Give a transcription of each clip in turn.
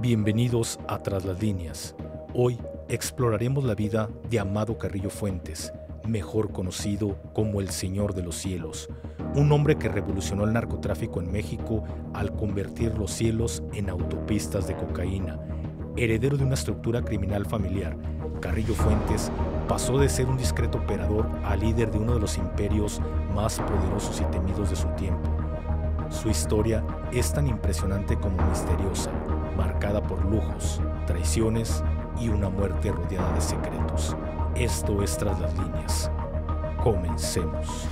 Bienvenidos a Tras las Líneas. Hoy exploraremos la vida de Amado Carrillo Fuentes, mejor conocido como el Señor de los Cielos, un hombre que revolucionó el narcotráfico en México al convertir los cielos en autopistas de cocaína. Heredero de una estructura criminal familiar, Carrillo Fuentes pasó de ser un discreto operador a líder de uno de los imperios más poderosos y temidos de su tiempo. Su historia es tan impresionante como misteriosa, marcada por lujos, traiciones y una muerte rodeada de secretos. Esto es Tras las Líneas. Comencemos.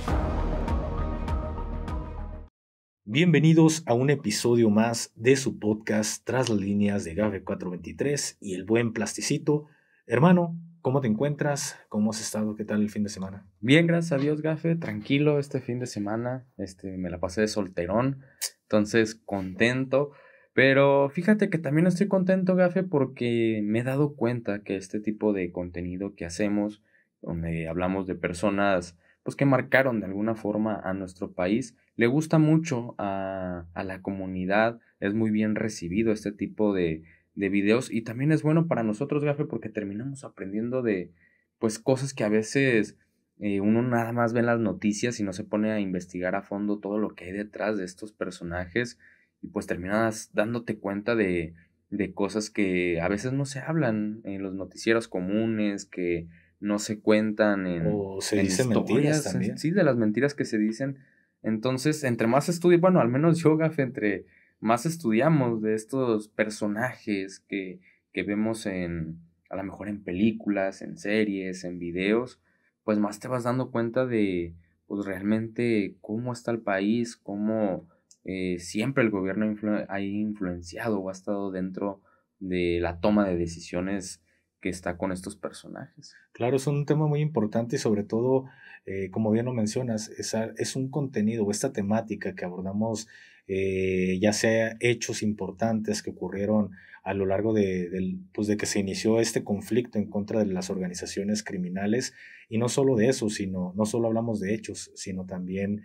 Bienvenidos a un episodio más de su podcast Tras las Líneas de Gafe 423 y el buen Plasticito. Hermano, ¿cómo te encuentras? ¿Cómo has estado? ¿Qué tal el fin de semana? Bien, gracias a Dios, Gafe, tranquilo este fin de semana, me la pasé de solterón, entonces contento, pero fíjate que también estoy contento, Gafe, porque me he dado cuenta que este tipo de contenido que hacemos, donde hablamos de personas pues que marcaron de alguna forma a nuestro país, le gusta mucho a la comunidad, es muy bien recibido este tipo de videos y también es bueno para nosotros, Gafe, porque terminamos aprendiendo de pues cosas que a veces uno nada más ve en las noticias y no se pone a investigar a fondo todo lo que hay detrás de estos personajes y pues terminas dándote cuenta de cosas que a veces no se hablan en los noticieros comunes, que no se cuentan O se en dicen mentiras historias, también. sí, de las mentiras que se dicen. Entonces, entre más estudio, bueno, al menos yo, Gafe, entre más estudiamos de estos personajes que vemos a lo mejor en películas, en series, en videos, pues más te vas dando cuenta de, pues realmente cómo está el país, cómo siempre el gobierno ha influenciado o ha estado dentro de la toma de decisiones que está con estos personajes. Claro, es un tema muy importante y sobre todo, como bien lo mencionas, es un contenido o esta temática que abordamos, ya sea hechos importantes que ocurrieron a lo largo pues de que se inició este conflicto en contra de las organizaciones criminales y no solo de eso, sino no solo hablamos de hechos, sino también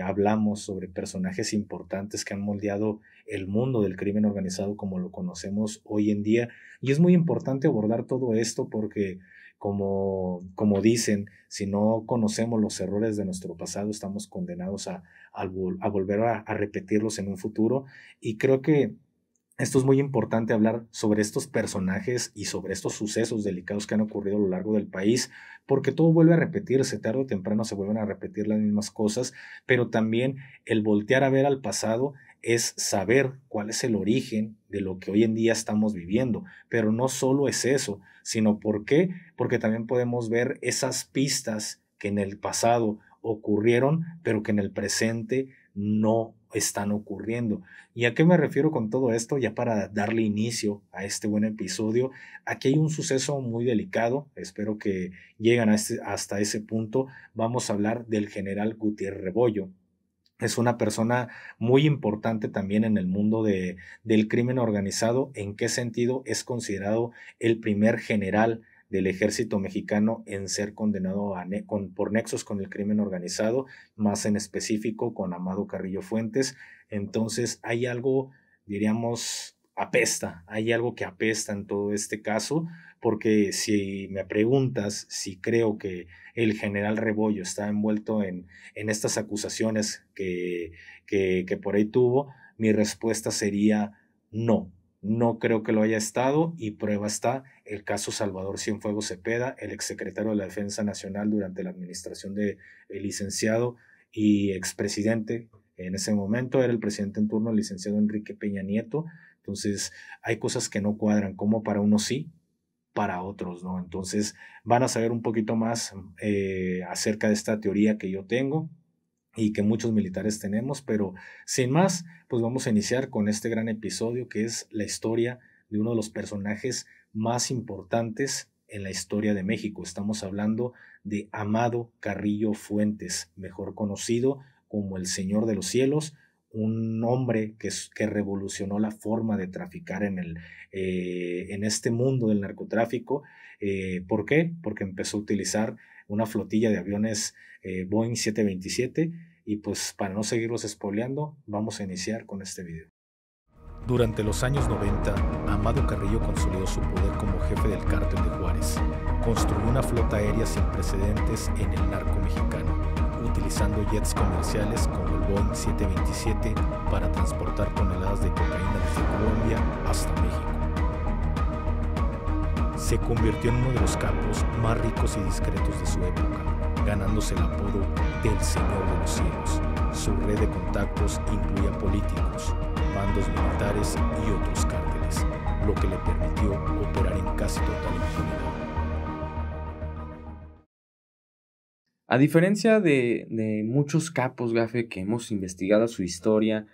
hablamos sobre personajes importantes que han moldeado el mundo del crimen organizado como lo conocemos hoy en día. Y es muy importante abordar todo esto porque, como dicen, si no conocemos los errores de nuestro pasado, estamos condenados a volver a repetirlos en un futuro. Y creo que esto es muy importante hablar sobre estos personajes y sobre estos sucesos delicados que han ocurrido a lo largo del país, porque todo vuelve a repetirse, tarde o temprano se vuelven a repetir las mismas cosas, pero también el voltear a ver al pasado es saber cuál es el origen de lo que hoy en día estamos viviendo, pero no solo es eso, sino ¿por qué? Porque también podemos ver esas pistas que en el pasado ocurrieron, pero que en el presente no están ocurriendo. ¿Y a qué me refiero con todo esto? Ya para darle inicio a este buen episodio, aquí hay un suceso muy delicado, espero que lleguen hasta ese punto. Vamos a hablar del general Gutiérrez Rebollo. Es una persona muy importante también en el mundo del crimen organizado. ¿En qué sentido? Es considerado el primer general del ejército mexicano en ser condenado por nexos con el crimen organizado, más en específico con Amado Carrillo Fuentes. Entonces hay algo, diríamos, hay algo que apesta en todo este caso, porque si me preguntas si creo que el general Rebollo está envuelto en estas acusaciones que por ahí tuvo, mi respuesta sería no. No creo que lo haya estado y prueba está el caso Salvador Cienfuegos Cepeda, el exsecretario de la Defensa Nacional durante la administración del licenciado y expresidente. En ese momento era el presidente en turno, el licenciado Enrique Peña Nieto. Entonces hay cosas que no cuadran, como para unos sí, para otros, ¿no? Entonces van a saber un poquito más acerca de esta teoría que yo tengo y que muchos militares tenemos, pero sin más, pues vamos a iniciar con este gran episodio que es la historia de uno de los personajes más importantes en la historia de México. Estamos hablando de Amado Carrillo Fuentes, mejor conocido como el Señor de los Cielos, un hombre que revolucionó la forma de traficar en este mundo del narcotráfico. ¿Por qué? Porque empezó a utilizar una flotilla de aviones Boeing 727 y pues para no seguirlos spoileando, vamos a iniciar con este video. Durante los años 90, Amado Carrillo consolidó su poder como jefe del cártel de Juárez. Construyó una flota aérea sin precedentes en el narco mexicano, utilizando jets comerciales como el Boeing 727 para transportar toneladas de cocaína desde Colombia hasta México. Se convirtió en uno de los capos más ricos y discretos de su época, ganándose el apodo del Señor de los Cielos. Su red de contactos incluía políticos, mandos militares y otros cárteles, lo que le permitió operar en casi total impunidad. A diferencia de muchos capos, Gafe, que hemos investigado su historia,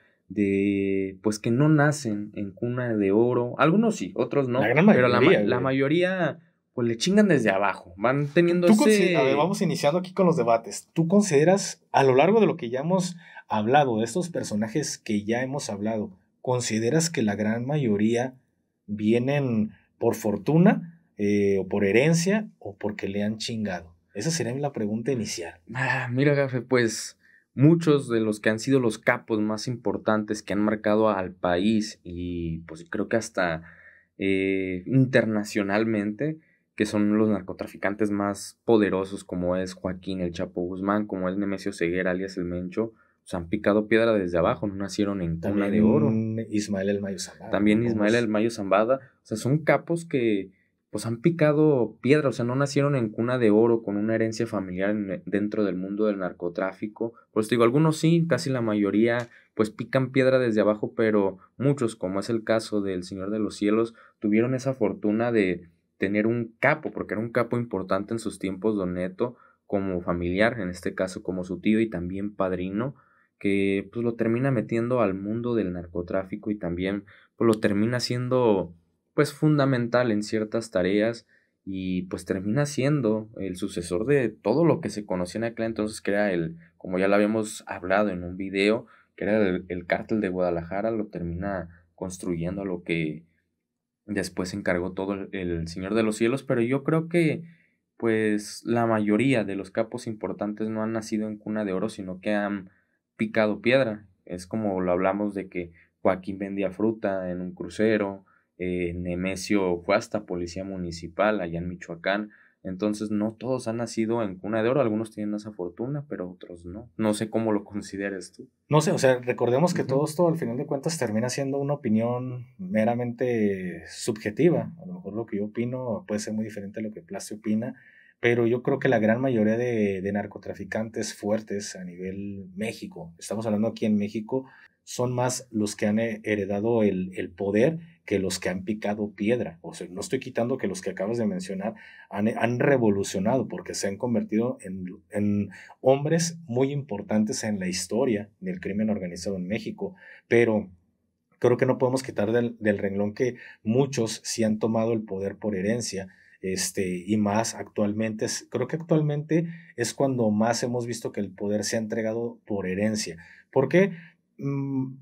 pues que no nacen en cuna de oro, algunos sí, otros no, la gran mayoría, pero la mayoría pues le chingan desde abajo, van teniendo A ver, vamos iniciando aquí con los debates. ¿Tú consideras, a lo largo de lo que ya hemos hablado, de estos personajes que ya hemos hablado, consideras que la gran mayoría vienen por fortuna, o por herencia, o porque le han chingado? Esa sería la pregunta inicial. Mira, Gafe, pues muchos de los que han sido los capos más importantes que han marcado al país y pues creo que hasta internacionalmente, que son los narcotraficantes más poderosos, como es Joaquín El Chapo Guzmán, como es Nemesio Ceguera, alias El Mencho, pues han picado piedra desde abajo, no nacieron en cuna de oro. Ismael El Mayo Zambada. También Ismael El Mayo Zambada, o sea, son capos que pues han picado piedra, o sea, no nacieron en cuna de oro con una herencia familiar dentro del mundo del narcotráfico. Pues digo, algunos sí, casi la mayoría pues pican piedra desde abajo, pero muchos, como es el caso del Señor de los Cielos, tuvieron esa fortuna de tener un capo, porque era un capo importante en sus tiempos, Don Neto, como familiar, en este caso como su tío y también padrino, que pues lo termina metiendo al mundo del narcotráfico y también pues lo termina siendo pues fundamental en ciertas tareas y pues termina siendo el sucesor de todo lo que se conocía en aquel entonces, que era como ya lo habíamos hablado en un video, que era el cártel de Guadalajara. Lo termina construyendo a lo que después se encargó todo el Señor de los Cielos, pero yo creo que pues la mayoría de los capos importantes no han nacido en cuna de oro, sino que han picado piedra. Es como lo hablamos de que Joaquín vendía fruta en un crucero, Nemesio fue hasta policía municipal allá en Michoacán. Entonces no todos han nacido en cuna de oro, algunos tienen esa fortuna, pero otros no. No sé cómo lo consideres tú. No sé, o sea, recordemos que todo esto al final de cuentas termina siendo una opinión meramente subjetiva. A lo mejor lo que yo opino puede ser muy diferente a lo que Place opina, pero yo creo que la gran mayoría de narcotraficantes fuertes a nivel México, estamos hablando aquí en México, son más los que han heredado el poder que los que han picado piedra. O sea, no estoy quitando que los que acabas de mencionar han revolucionado, porque se han convertido en hombres muy importantes en la historia del crimen organizado en México, pero creo que no podemos quitar del renglón que muchos sí han tomado el poder por herencia, y más actualmente, creo que actualmente es cuando más hemos visto que el poder se ha entregado por herencia. ¿Por qué?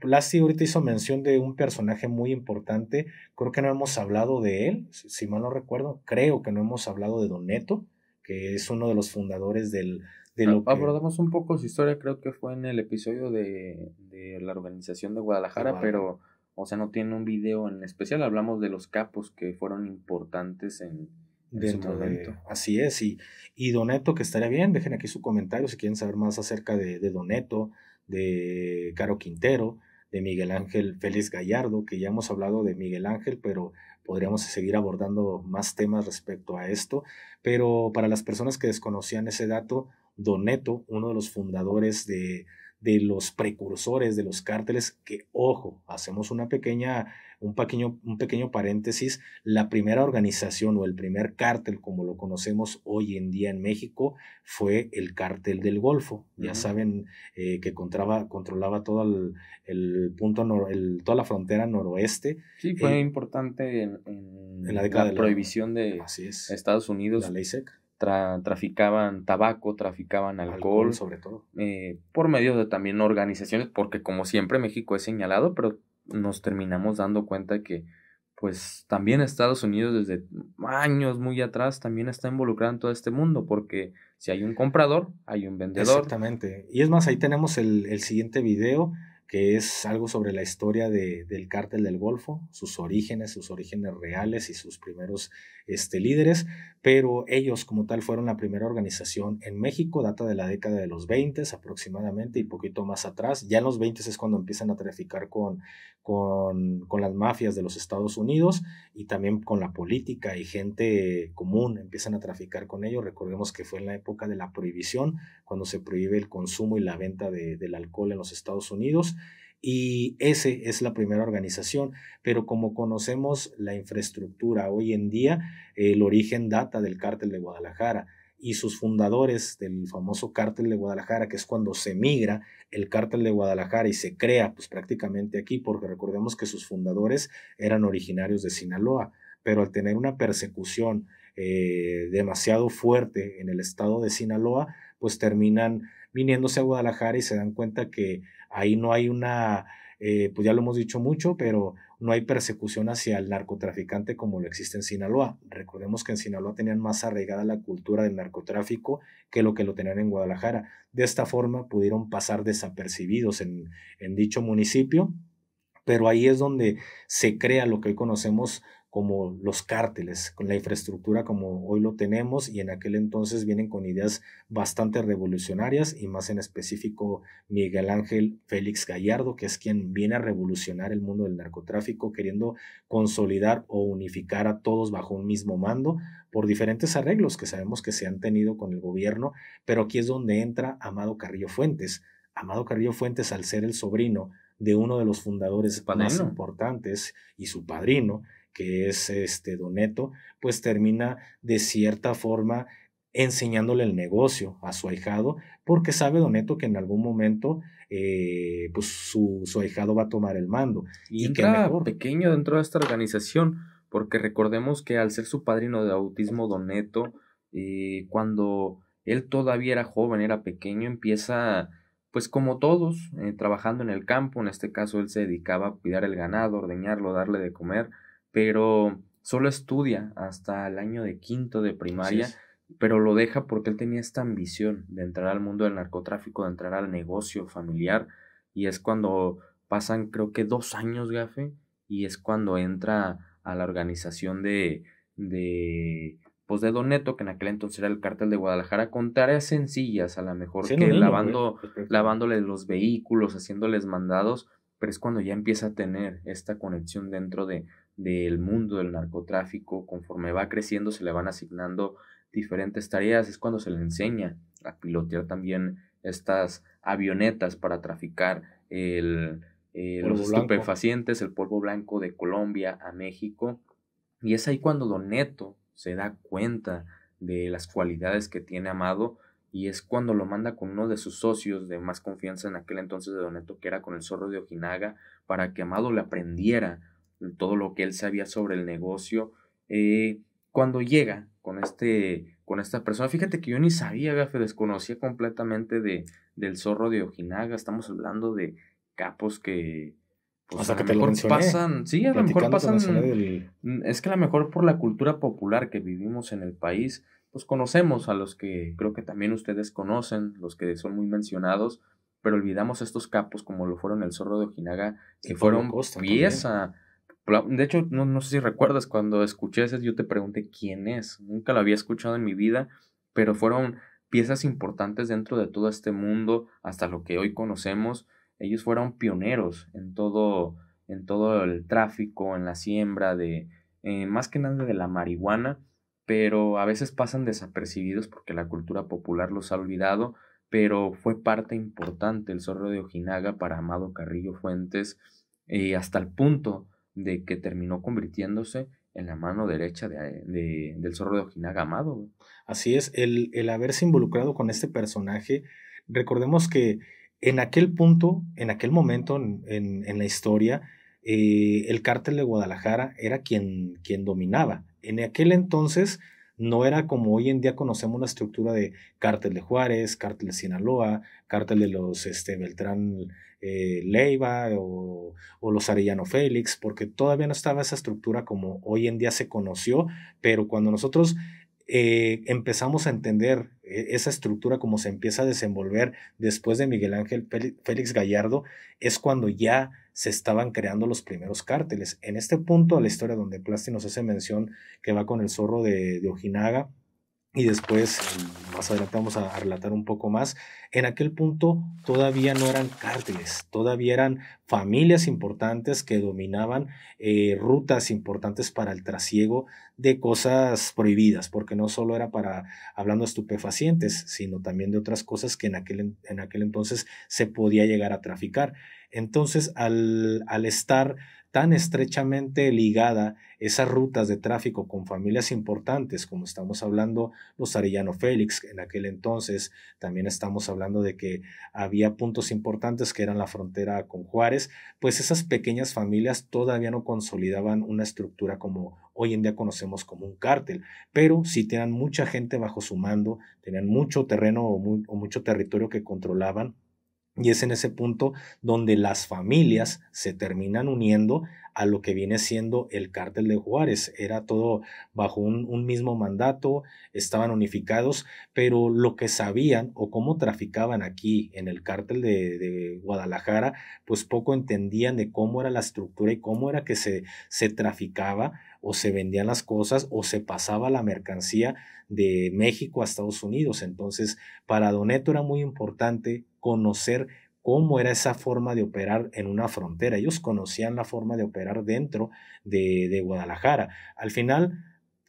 Plasti ahorita hizo mención de un personaje muy importante, creo que no hemos hablado de él, si mal no recuerdo, creo que no hemos hablado de Don Neto, que es uno de los fundadores de lo que... Abordamos un poco su historia, creo que fue en el episodio de la organización de Guadalajara, pero, o sea, no tiene un video en especial, hablamos de los capos que fueron importantes en su momento. Así es, y Don Neto, que estaría bien, dejen aquí su comentario si quieren saber más acerca de Don Neto, de Caro Quintero, de Miguel Ángel Félix Gallardo, que ya hemos hablado de Miguel Ángel, pero podríamos seguir abordando más temas respecto a esto. Pero para las personas que desconocían ese dato, Don Neto, uno de los fundadores de los precursores de los cárteles, que, ojo, hacemos un pequeño paréntesis, la primera organización o el primer cártel como lo conocemos hoy en día en México fue el Cártel del Golfo. Ya saben que controlaba todo el punto, toda la frontera noroeste. Sí, fue importante en la década de la prohibición de Estados Unidos. La ley seca. Traficaban tabaco, traficaban alcohol sobre todo. Por medio de también organizaciones, porque como siempre México es señalado, pero nos terminamos dando cuenta que pues también Estados Unidos desde años muy atrás también está involucrado en todo este mundo, porque si hay un comprador, hay un vendedor. Exactamente, y es más, ahí tenemos el siguiente video, que es algo sobre la historia del Cártel del Golfo, sus orígenes reales y sus primeros líderes, pero ellos como tal fueron la primera organización en México, data de la década de los 20 aproximadamente y poquito más atrás. Ya en los 20 es cuando empiezan a traficar con las mafias de los Estados Unidos y también con la política y gente común empiezan a traficar con ellos. Recordemos que fue en la época de la prohibición, cuando se prohíbe el consumo y la venta del alcohol en los Estados Unidos. Y ese es la primera organización, pero como conocemos la infraestructura hoy en día, el origen data del Cártel de Guadalajara y sus fundadores del famoso Cártel de Guadalajara, que es cuando se migra el Cártel de Guadalajara y se crea pues prácticamente aquí, porque recordemos que sus fundadores eran originarios de Sinaloa, pero al tener una persecución demasiado fuerte en el estado de Sinaloa, pues terminan viniéndose a Guadalajara y se dan cuenta que ahí no hay pues ya lo hemos dicho mucho, pero no hay persecución hacia el narcotraficante como lo existe en Sinaloa. Recordemos que en Sinaloa tenían más arraigada la cultura del narcotráfico que lo tenían en Guadalajara. De esta forma pudieron pasar desapercibidos en dicho municipio, pero ahí es donde se crea lo que hoy conocemos como los cárteles, con la infraestructura como hoy lo tenemos, y en aquel entonces vienen con ideas bastante revolucionarias, y más en específico Miguel Ángel Félix Gallardo, que es quien viene a revolucionar el mundo del narcotráfico, queriendo consolidar o unificar a todos bajo un mismo mando, por diferentes arreglos que sabemos que se han tenido con el gobierno, pero aquí es donde entra Amado Carrillo Fuentes. Amado Carrillo Fuentes, al ser el sobrino de uno de los fundadores más importantes y su padrino, que es Don Neto, pues termina de cierta forma enseñándole el negocio a su ahijado, porque sabe Don Neto que en algún momento pues su ahijado va a tomar el mando. Y entra pequeño dentro de esta organización, porque recordemos que al ser su padrino de bautismo Don Neto, cuando él todavía era joven, era pequeño, empieza pues como todos, trabajando en el campo. En este caso él se dedicaba a cuidar el ganado, ordeñarlo, darle de comer, pero solo estudia hasta el año de quinto de primaria, pero lo deja porque él tenía esta ambición de entrar al mundo del narcotráfico, de entrar al negocio familiar, y es cuando pasan creo que 2 años, Gafe, y es cuando entra a la organización de Don Neto, que en aquel entonces era el Cártel de Guadalajara, con tareas sencillas, a lo mejor que lavándole los vehículos, haciéndoles mandados, pero es cuando ya empieza a tener esta conexión dentro del mundo del narcotráfico. Conforme va creciendo se le van asignando diferentes tareas, es cuando se le enseña a pilotear también estas avionetas para traficar los estupefacientes, el polvo blanco de Colombia a México, y es ahí cuando Don Neto se da cuenta de las cualidades que tiene Amado, y es cuando lo manda con uno de sus socios de más confianza en aquel entonces de Don Neto, que era con el Zorro de Ojinaga, para que Amado le aprendiera todo lo que él sabía sobre el negocio. Cuando llega con esta persona, fíjate que yo ni sabía, Gafe, desconocía completamente del Zorro de Ojinaga. Estamos hablando de capos que pues hasta que te lo mencioné. Pasan, sí, a lo mejor pasan, es que a lo mejor por la cultura popular que vivimos en el país, pues conocemos a los que creo que también ustedes conocen, los que son muy mencionados, pero olvidamos estos capos como lo fueron el Zorro de Ojinaga, que fueron pieza. De hecho, no sé si recuerdas, cuando escuché ese, yo te pregunté quién es. Nunca lo había escuchado en mi vida, pero fueron piezas importantes dentro de todo este mundo, hasta lo que hoy conocemos. Ellos fueron pioneros en todo el tráfico, en la siembra más que nada de la marihuana, pero a veces pasan desapercibidos porque la cultura popular los ha olvidado, pero fue parte importante el Zorro de Ojinaga para Amado Carrillo Fuentes, hasta el punto de que terminó convirtiéndose en la mano derecha del Zorro de Ojinaga Amado. Así es, el haberse involucrado con este personaje, recordemos que en aquel punto, en aquel momento en la historia, el Cártel de Guadalajara era quien dominaba. En aquel entonces no era como hoy en día conocemos una estructura de Cártel de Juárez, Cártel de Sinaloa, Cártel de los Beltrán Leiva o los Arellano Félix, porque todavía no estaba esa estructura como hoy en día se conoció, pero cuando nosotros empezamos a entender esa estructura como se empieza a desenvolver después de Miguel Ángel Félix Gallardo, es cuando ya se estaban creando los primeros cárteles. En este punto de la historia donde Plasti nos hace mención que va con el zorro de Ojinaga, y después, más adelante vamos a relatar un poco más, en aquel punto todavía no eran cárteles, todavía eran familias importantes que dominaban rutas importantes para el trasiego de cosas prohibidas, porque no solo era para, hablando de estupefacientes, sino también de otras cosas que en aquel entonces se podía llegar a traficar. Entonces, al estar tan estrechamente ligada esas rutas de tráfico con familias importantes, como estamos hablando los Arellano Félix en aquel entonces, también estamos hablando de que había puntos importantes que eran la frontera con Juárez, pues esas pequeñas familias todavía no consolidaban una estructura como hoy en día conocemos como un cártel, pero sí tenían mucha gente bajo su mando, tenían mucho terreno o mucho territorio que controlaban. Y es en ese punto donde las familias se terminan uniendo a lo que viene siendo el cártel de Juárez. Era todo bajo un mismo mandato, estaban unificados, pero lo que sabían o cómo traficaban aquí en el cártel de Guadalajara, pues poco entendían de cómo era la estructura y cómo era que se traficaba o se vendían las cosas o se pasaba la mercancía de México a Estados Unidos. Entonces, para Don Neto era muy importante conocer cómo era esa forma de operar en una frontera. Ellos conocían la forma de operar dentro de Guadalajara. Al final,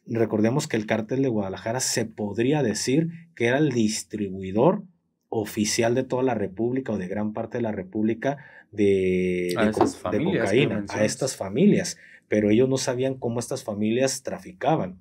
recordemos que el cártel de Guadalajara se podría decir que era el distribuidor oficial de toda la República o de gran parte de la República de cocaína, a estas familias, pero ellos no sabían cómo estas familias traficaban.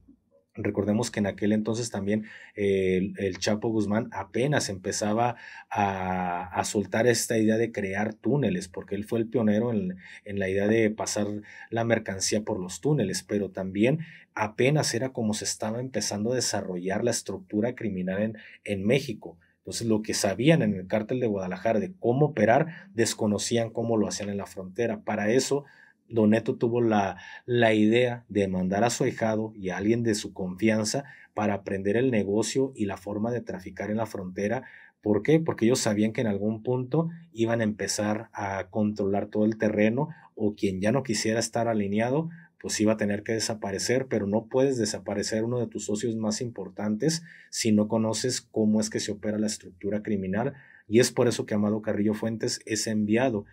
Recordemos que en aquel entonces también el Chapo Guzmán apenas empezaba a soltar esta idea de crear túneles, porque él fue el pionero en la idea de pasar la mercancía por los túneles, pero también apenas era como se estaba empezando a desarrollar la estructura criminal en México. Entonces lo que sabían en el cártel de Guadalajara de cómo operar, desconocían cómo lo hacían en la frontera. Para eso Don Neto tuvo la idea de mandar a su ahijado y a alguien de su confianza para aprender el negocio y la forma de traficar en la frontera. ¿Por qué? Porque ellos sabían que en algún punto iban a empezar a controlar todo el terreno o quien ya no quisiera estar alineado, pues iba a tener que desaparecer, pero no puedes desaparecer uno de tus socios más importantes si no conoces cómo es que se opera la estructura criminal. Y es por eso que Amado Carrillo Fuentes es enviado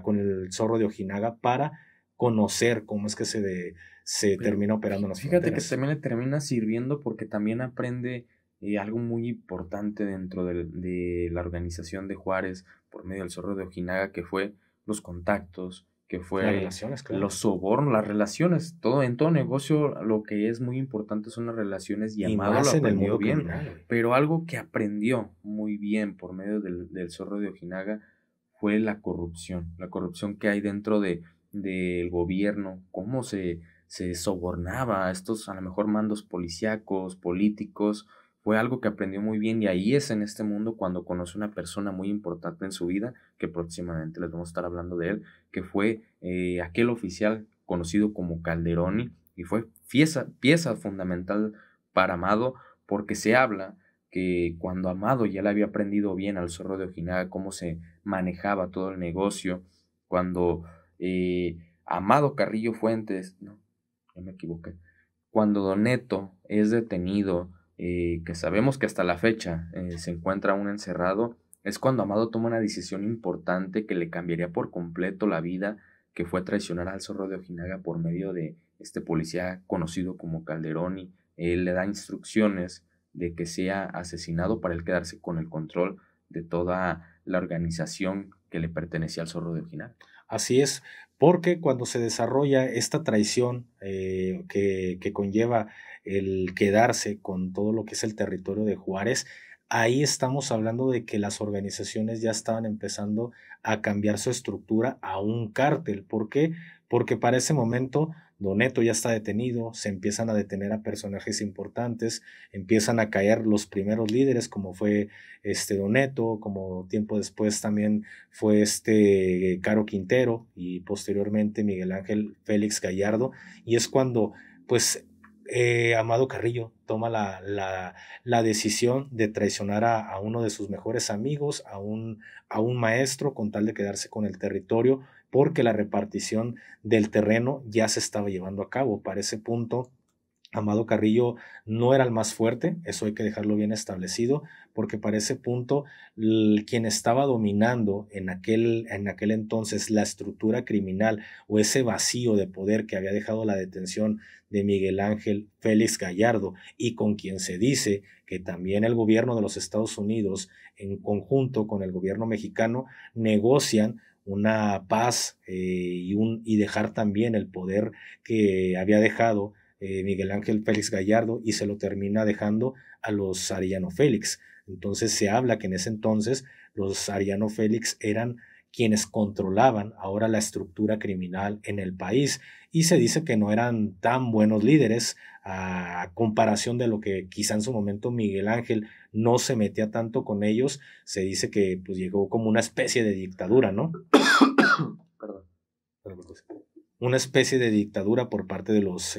con el zorro de Ojinaga para conocer cómo es que se termina operando en las fíjate fronteras. Que también le termina sirviendo porque también aprende algo muy importante dentro de la organización de Juárez por medio del zorro de Ojinaga, que fue los contactos, que fue las relaciones, claro. Los sobornos, las relaciones, en todo negocio lo que es muy importante son las relaciones y Amado lo aprendió bien, criminal, pero algo que aprendió muy bien por medio del zorro de Ojinaga fue la corrupción que hay dentro del gobierno, cómo se sobornaba a estos a lo mejor mandos policíacos, políticos. Fue algo que aprendió muy bien y ahí es en este mundo cuando conoce una persona muy importante en su vida, que próximamente les vamos a estar hablando de él, que fue aquel oficial conocido como Calderoni, y fue pieza fundamental para Amado, porque se habla que cuando Amado ya le había aprendido bien al zorro de Ojinaga cómo se manejaba todo el negocio, cuando Amado Carrillo Fuentes, no, ya me equivoqué, cuando Don Neto es detenido, que sabemos que hasta la fecha se encuentra aún encerrado, es cuando Amado toma una decisión importante que le cambiaría por completo la vida, que fue traicionar al zorro de Ojinaga por medio de este policía conocido como Calderoni. Él le da instrucciones de que sea asesinado para él quedarse con el control de toda la organización que le pertenecía al zorro de Ojinaga. Así es, porque cuando se desarrolla esta traición que conlleva el quedarse con todo lo que es el territorio de Juárez, ahí estamos hablando de que las organizaciones ya estaban empezando a cambiar su estructura a un cártel. ¿Por qué? Porque para ese momento Don Neto ya está detenido, se empiezan a detener a personajes importantes, empiezan a caer los primeros líderes como fue Don Neto, como tiempo después también fue Caro Quintero y posteriormente Miguel Ángel Félix Gallardo, y es cuando pues Amado Carrillo toma la decisión de traicionar a uno de sus mejores amigos, a un maestro, con tal de quedarse con el territorio, porque la repartición del terreno ya se estaba llevando a cabo. Para ese punto, Amado Carrillo no era el más fuerte, eso hay que dejarlo bien establecido, porque para ese punto quien estaba dominando en aquel entonces la estructura criminal, o ese vacío de poder que había dejado la detención de Miguel Ángel Félix Gallardo, y con quien se dice que también el gobierno de los Estados Unidos, en conjunto con el gobierno mexicano, negocian una paz, y dejar también el poder que había dejado Miguel Ángel Félix Gallardo, y se lo termina dejando a los Arellano Félix. Entonces se habla que en ese entonces los Arellano Félix eran quienes controlaban ahora la estructura criminal en el país, y se dice que no eran tan buenos líderes a comparación de lo que quizá en su momento Miguel Ángel no se metía tanto con ellos. Se dice que pues llegó como una especie de dictadura, ¿no? Perdón. Una especie de dictadura por parte de los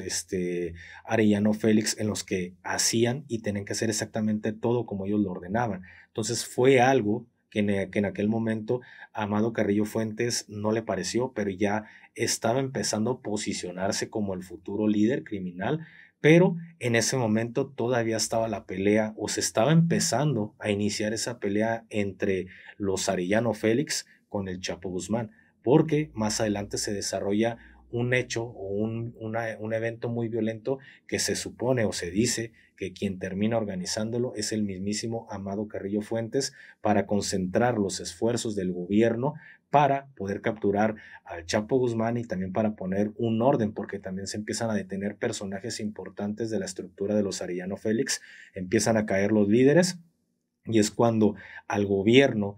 Arellano Félix, en los que hacían y tenían que hacer exactamente todo como ellos lo ordenaban. Entonces fue algo que en aquel momento Amado Carrillo Fuentes no le pareció, pero ya estaba empezando a posicionarse como el futuro líder criminal. Pero en ese momento todavía estaba la pelea, o se estaba empezando a iniciar esa pelea entre los Arellano Félix con el Chapo Guzmán, porque más adelante se desarrolla un hecho o un evento muy violento, que se supone o se dice que quien termina organizándolo es el mismísimo Amado Carrillo Fuentes, para concentrar los esfuerzos del gobierno para poder capturar al Chapo Guzmán, y también para poner un orden, porque también se empiezan a detener personajes importantes de la estructura de los Arellano Félix, empiezan a caer los líderes, y es cuando al gobierno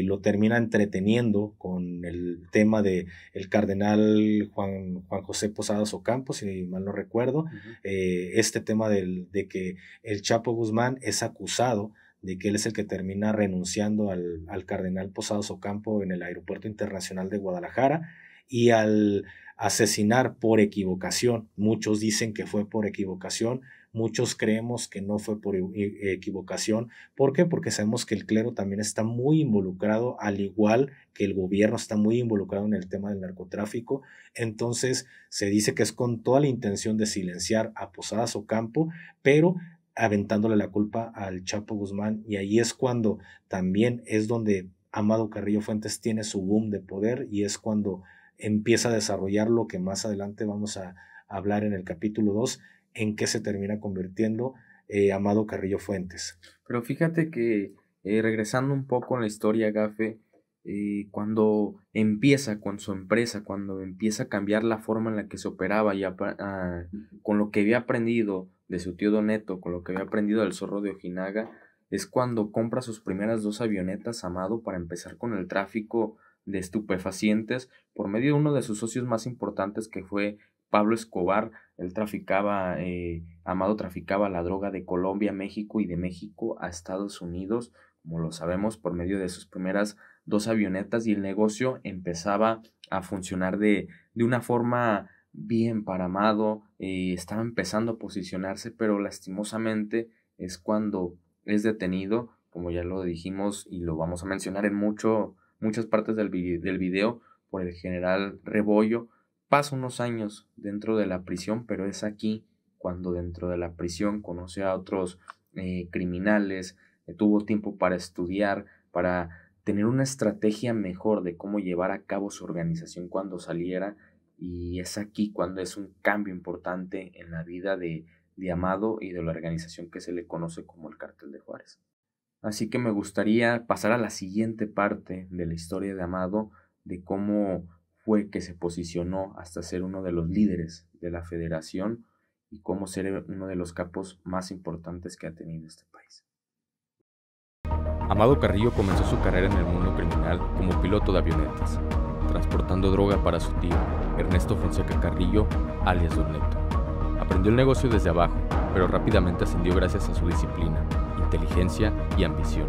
lo termina entreteniendo con el tema de el cardenal Juan José Posadas Ocampo, si mal no recuerdo. Este tema de que el Chapo Guzmán es acusado de que él es el que termina renunciando al cardenal Posadas Ocampo en el Aeropuerto Internacional de Guadalajara, y al asesinar por equivocación. Muchos dicen que fue por equivocación, muchos creemos que no fue por equivocación. ¿Por qué? Porque sabemos que el clero también está muy involucrado, al igual que el gobierno está muy involucrado en el tema del narcotráfico. Entonces se dice que es con toda la intención de silenciar a Posadas Ocampo, pero aventándole la culpa al Chapo Guzmán, y ahí es cuando también es donde Amado Carrillo Fuentes tiene su boom de poder, y es cuando empieza a desarrollar lo que más adelante vamos a hablar en el capítulo 2, en qué se termina convirtiendo Amado Carrillo Fuentes. Pero fíjate que regresando un poco en la historia, Gafe, cuando empieza con su empresa, cuando empieza a cambiar la forma en la que se operaba, y con lo que había aprendido de su tío Don Neto, con lo que había aprendido del Zorro de Ojinaga, es cuando compra sus primeras 2 avionetas, Amado, para empezar con el tráfico de estupefacientes por medio de uno de sus socios más importantes, que fue Pablo Escobar. Él traficaba, Amado traficaba la droga de Colombia a México, y de México a Estados Unidos, como lo sabemos, por medio de sus primeras 2 avionetas, y el negocio empezaba a funcionar de una forma bien para Amado. Estaba empezando a posicionarse, pero lastimosamente es cuando es detenido, como ya lo dijimos y lo vamos a mencionar en muchas partes del video, por el general Rebollo. Pasa unos años dentro de la prisión, pero es aquí cuando dentro de la prisión conoce a otros criminales, tuvo tiempo para estudiar, para tener una estrategia mejor de cómo llevar a cabo su organización cuando saliera, y es aquí cuando es un cambio importante en la vida de Amado y de la organización que se le conoce como el Cártel de Juárez. Así que me gustaría pasar a la siguiente parte de la historia de Amado, de cómo fue que se posicionó hasta ser uno de los líderes de la federación, y cómo ser uno de los capos más importantes que ha tenido este país. Amado Carrillo comenzó su carrera en el mundo criminal como piloto de avionetas, transportando droga para su tío, Ernesto Fonseca Carrillo, alias Don Neto. Aprendió el negocio desde abajo, pero rápidamente ascendió gracias a su disciplina, inteligencia y ambición.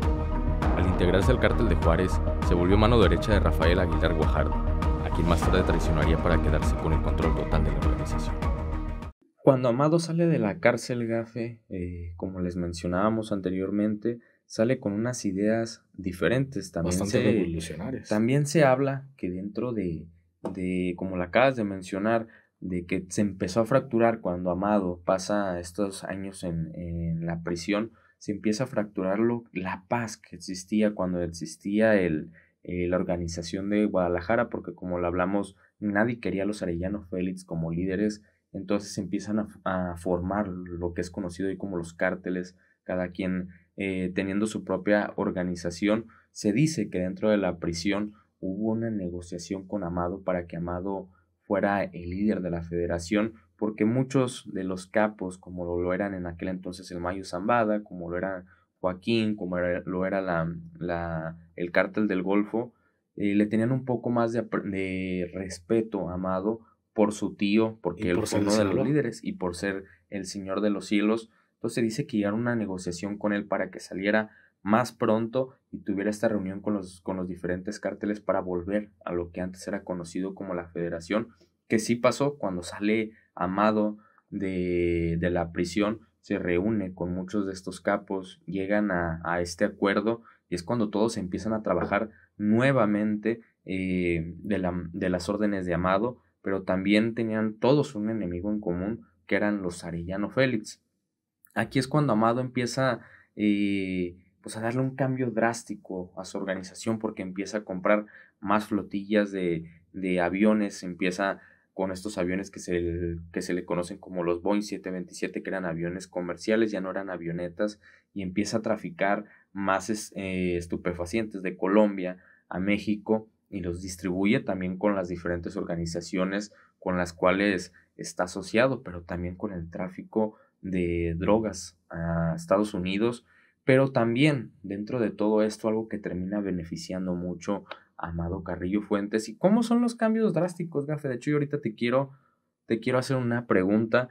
Al integrarse al Cártel de Juárez, se volvió mano derecha de Rafael Aguilar Guajardo, a quien más tarde traicionaría para quedarse con el control total de la organización. Cuando Amado sale de la cárcel, Gafe, como les mencionábamos anteriormente, sale con unas ideas diferentes. Bastante revolucionarias. También se habla que dentro como la acabas de mencionar, de que se empezó a fracturar cuando Amado pasa estos años en la prisión, se empieza a fracturar la paz que existía cuando existía la organización de Guadalajara, porque como lo hablamos, nadie quería a los Arellano Félix como líderes. Entonces empiezan a formar lo que es conocido hoy como los cárteles, cada quien teniendo su propia organización. Se dice que dentro de la prisión hubo una negociación con Amado para que Amado fuera el líder de la federación, porque muchos de los capos, como lo eran en aquel entonces el Mayo Zambada, como lo era Joaquín, como lo era el cártel del Golfo, le tenían un poco más de respeto a Amado por su tío, porque él fue uno de los líderes, y por ser el Señor de los Cielos. Entonces dice que llegaron a una negociación con él para que saliera más pronto y tuviera esta reunión con los diferentes cárteles para volver a lo que antes era conocido como la Federación, que sí pasó cuando sale Amado de la prisión, se reúne con muchos de estos capos, llegan a este acuerdo, y es cuando todos empiezan a trabajar nuevamente de las órdenes de Amado, pero también tenían todos un enemigo en común, que eran los Arellano Félix. Aquí es cuando Amado empieza pues a darle un cambio drástico a su organización, porque empieza a comprar más flotillas de aviones, empieza con estos aviones que se le conocen como los Boeing 727, que eran aviones comerciales, ya no eran avionetas, y empieza a traficar más estupefacientes de Colombia a México, y los distribuye también con las diferentes organizaciones con las cuales está asociado, pero también con el tráfico de drogas a Estados Unidos. Pero también dentro de todo esto, algo que termina beneficiando mucho a Amado Carrillo Fuentes. ¿Y cómo son los cambios drásticos, Gafe? De hecho, yo ahorita te quiero hacer una pregunta.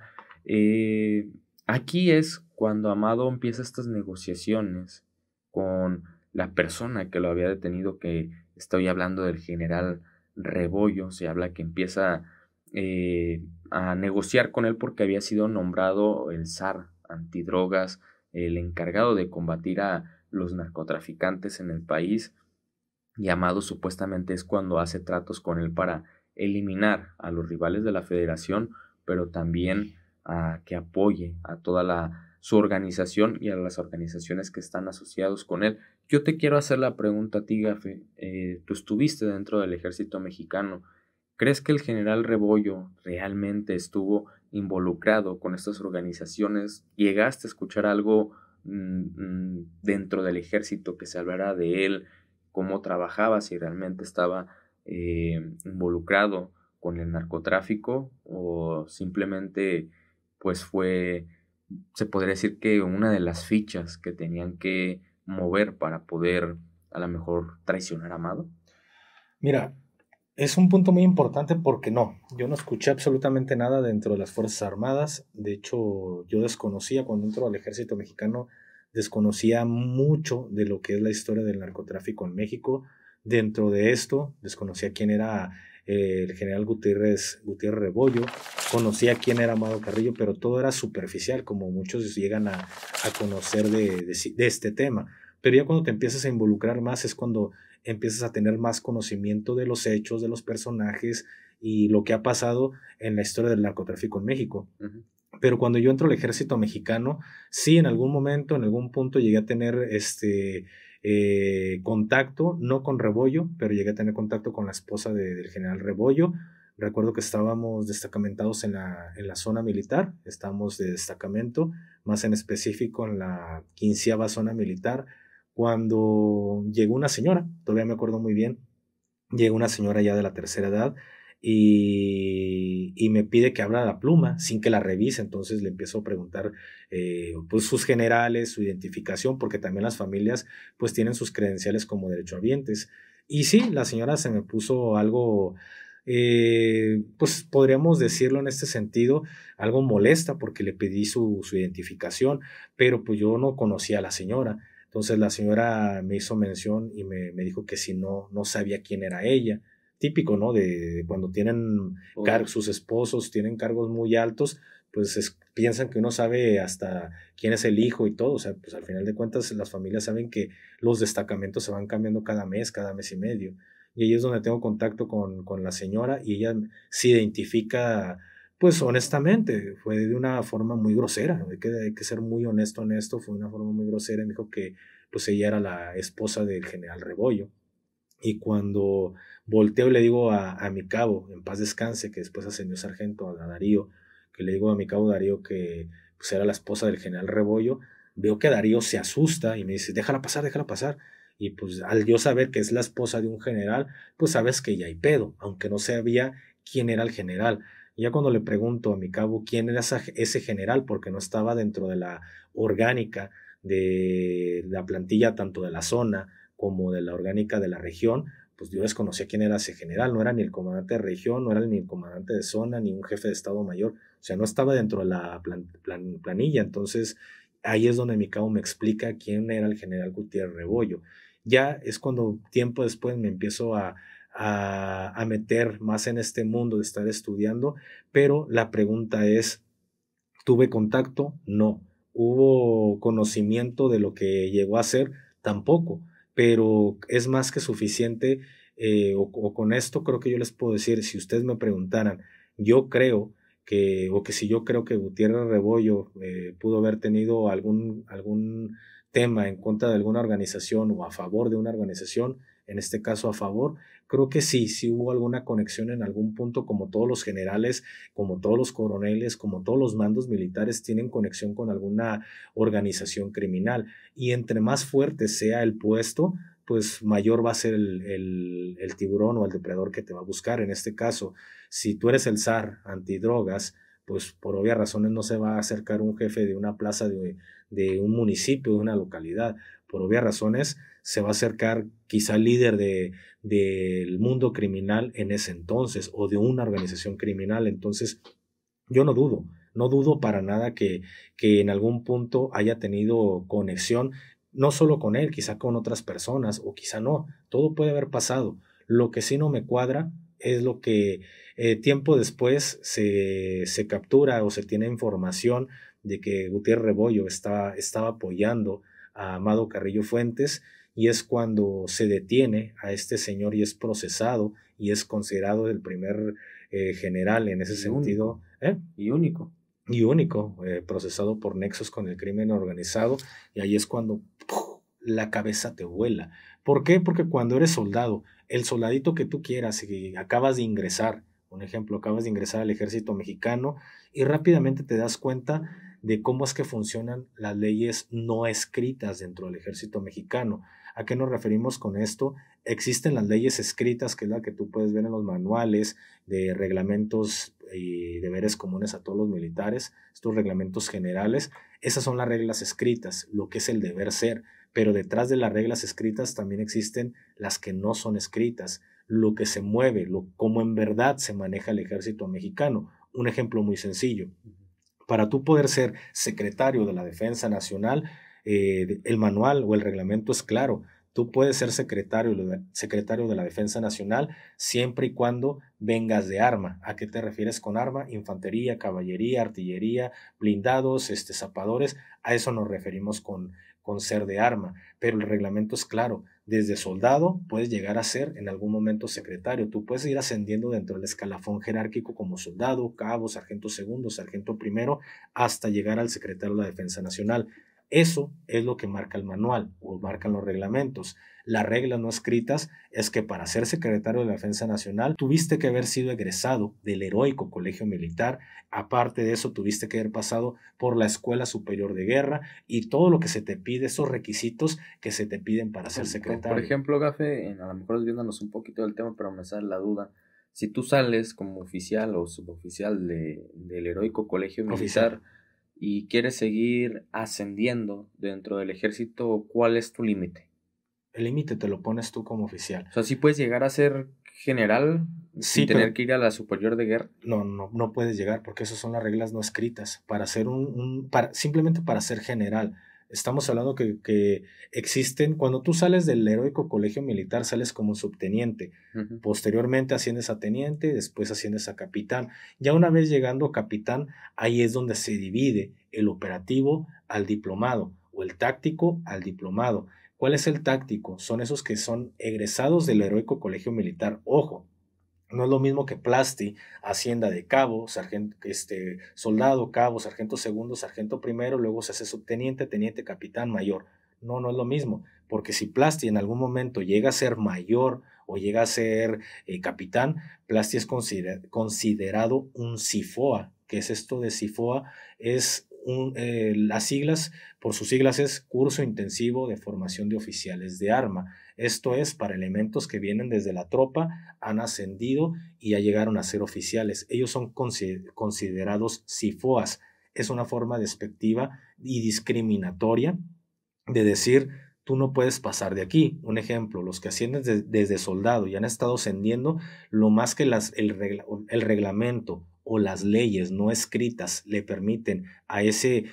Aquí es cuando Amado empieza estas negociaciones con la persona que lo había detenido, que estoy hablando del general Rebollo. Se habla que empieza a negociar con él porque había sido nombrado el zar antidrogas, el encargado de combatir a los narcotraficantes en el país, y Amado supuestamente es cuando hace tratos con él para eliminar a los rivales de la federación, pero también a que apoye a toda su organización y a las organizaciones que están asociados con él. Yo te quiero hacer la pregunta a ti, Gafe. Tú estuviste dentro del ejército mexicano. ¿Crees que el general Rebollo realmente estuvo involucrado con estas organizaciones? ¿Llegaste a escuchar algo dentro del ejército que se hablara de él, cómo trabajaba, si realmente estaba involucrado con el narcotráfico, o simplemente pues se podría decir que una de las fichas que tenían que mover para poder a lo mejor traicionar a Amado? Mira, es un punto muy importante porque yo no escuché absolutamente nada dentro de las Fuerzas Armadas. De hecho, yo desconocía, cuando entro al ejército mexicano, desconocía mucho de lo que es la historia del narcotráfico en México. Dentro de esto, desconocía quién era el general Gutiérrez Rebollo, conocía quién era Amado Carrillo, pero todo era superficial, como muchos llegan a conocer de este tema. Pero ya cuando te empiezas a involucrar más es cuando empiezas a tener más conocimiento de los hechos, de los personajes y lo que ha pasado en la historia del narcotráfico en México. Uh-huh. Pero cuando yo entro al ejército mexicano, sí, en algún momento, en algún punto llegué a tener contacto, no con Rebollo, pero llegué a tener contacto con la esposa del general Rebollo. Recuerdo que estábamos destacamentados en la zona militar, estábamos de destacamento, más en específico en la 15ª zona militar, cuando llegó una señora, todavía me acuerdo muy bien, llegó una señora ya de la tercera edad y me pide que abra la pluma sin que la revise. Entonces le empiezo a preguntar pues sus generales, su identificación, porque también las familias pues tienen sus credenciales como derechohabientes. Y sí, la señora se me puso algo, pues podríamos decirlo en este sentido, algo molesta porque le pedí su identificación, pero pues yo no conocía a la señora. Entonces la señora me hizo mención y me dijo que si no sabía quién era ella. Típico, ¿no? De cuando tienen sus esposos tienen cargos muy altos, pues piensan que uno sabe hasta quién es el hijo y todo. O sea, pues al final de cuentas las familias saben que los destacamentos se van cambiando cada mes y medio. Y ahí es donde tengo contacto con la señora y ella se identifica, pues honestamente, fue de una forma muy grosera, hay que ser muy honesto, fue de una forma muy grosera, me dijo que pues ella era la esposa del general Rebollo. Y cuando volteo y le digo a mi cabo, en paz descanse, que después ascendió sargento, a Darío, que le digo a mi cabo Darío que pues era la esposa del general Rebollo, veo que Darío se asusta y me dice, déjala pasar, déjala pasar. Y pues al yo saber que es la esposa de un general, pues sabes que ya hay pedo, aunque no sabía quién era el general. Y ya cuando le pregunto a mi cabo quién era ese general, porque no estaba dentro de la orgánica de la plantilla tanto de la zona como de la orgánica de la región, pues yo desconocía quién era ese general, no era ni el comandante de región, no era ni el comandante de zona, ni un jefe de Estado Mayor, o sea, no estaba dentro de la planilla. Entonces ahí es donde mi cabo me explica quién era el general Gutiérrez Rebollo. Ya es cuando tiempo después me empiezo a meter más en este mundo de estar estudiando, pero la pregunta es, ¿tuve contacto? No. ¿Hubo conocimiento de lo que llegó a ser? Tampoco, pero es más que suficiente, o con esto creo que yo les puedo decir, si ustedes me preguntaran, yo creo que si yo creo que Gutiérrez Rebollo pudo haber tenido algún tema en contra de alguna organización o a favor de una organización, en este caso a favor, creo que sí hubo alguna conexión en algún punto, como todos los generales, como todos los coroneles, como todos los mandos militares tienen conexión con alguna organización criminal, y entre más fuerte sea el puesto, pues mayor va a ser el tiburón o el depredador que te va a buscar. En este caso, si tú eres el zar antidrogas, pues por obvias razones no se va a acercar un jefe de una plaza de un municipio, de una localidad. Por obvias razones se va a acercar quizá el líder del mundo criminal en ese entonces, o de una organización criminal. Entonces yo no dudo para nada que en algún punto haya tenido conexión, no solo con él, quizá con otras personas, o quizá no, todo puede haber pasado. Lo que sí no me cuadra es lo que tiempo después se captura o se tiene información de que Gutiérrez Rebollo estaba apoyando a Amado Carrillo Fuentes, y es cuando se detiene a este señor y es procesado y es considerado el primer general en ese sentido. Y único, procesado por nexos con el crimen organizado, y ahí es cuando la cabeza te vuela. ¿Por qué? Porque cuando eres soldado, el soldadito que tú quieras, y acabas de ingresar, un ejemplo, acabas de ingresar al ejército mexicano y rápidamente te das cuenta de cómo es que funcionan las leyes no escritas dentro del ejército mexicano. ¿A qué nos referimos con esto? Existen las leyes escritas, que es la que tú puedes ver en los manuales de reglamentos y deberes comunes a todos los militares, estos reglamentos generales. Esas son las reglas escritas, lo que es el deber ser, pero detrás de las reglas escritas también existen las que no son escritas, lo que se mueve, cómo en verdad se maneja el ejército mexicano. Un ejemplo muy sencillo: para tú poder ser secretario de la Defensa Nacional, el manual o el reglamento es claro. Tú puedes ser secretario de la Defensa Nacional siempre y cuando vengas de arma. ¿A qué te refieres con arma? Infantería, caballería, artillería, blindados, zapadores. A eso nos referimos con ser de arma. Pero el reglamento es claro. Desde soldado puedes llegar a ser en algún momento secretario. Tú puedes ir ascendiendo dentro del escalafón jerárquico como soldado, cabo, sargento segundo, sargento primero, hasta llegar al secretario de la Defensa Nacional. Eso es lo que marca el manual o marcan los reglamentos. Las reglas no escritas es que para ser secretario de la Defensa Nacional tuviste que haber sido egresado del heroico Colegio Militar. Aparte de eso, tuviste que haber pasado por la Escuela Superior de Guerra y todo lo que se te pide, esos requisitos que se te piden para ser secretario. Por ejemplo, Gafe, a lo mejor desviándonos un poquito del tema, pero me sale la duda. Si tú sales como oficial o suboficial del heroico Colegio Militar y quieres seguir ascendiendo dentro del ejército, ¿cuál es tu límite? El límite te lo pones tú como oficial. O sea, ¿sí puedes llegar a ser general sin tener que ir a la superior de guerra? No puedes llegar, porque esas son las reglas no escritas. Para ser simplemente para ser general, Estamos hablando que existen, cuando tú sales del heroico colegio militar, sales como subteniente. Posteriormente asciendes a teniente, después asciendes a capitán. Ya una vez llegando a capitán, ahí es donde se divide el operativo al diplomado o el táctico al diplomado. ¿Cuál es el táctico? Son esos que son egresados del heroico colegio militar. Ojo, no es lo mismo que Plasti ascienda de cabo, sargento, soldado, cabo, sargento segundo, sargento primero, luego se hace subteniente, teniente, capitán, mayor. No, no es lo mismo, porque si Plasti en algún momento llega a ser mayor o llega a ser capitán, Plasti es considerado un CIFOA. ¿Qué es esto de CIFOA? Es las siglas, por sus siglas es Curso Intensivo de Formación de Oficiales de Arma. Esto es para elementos que vienen desde la tropa, han ascendido y ya llegaron a ser oficiales. Ellos son considerados CIFOAs. Es una forma despectiva y discriminatoria de decir, tú no puedes pasar de aquí. Un ejemplo, los que ascienden desde soldado y han estado ascendiendo, lo más que el reglamento o las leyes no escritas le permiten a ese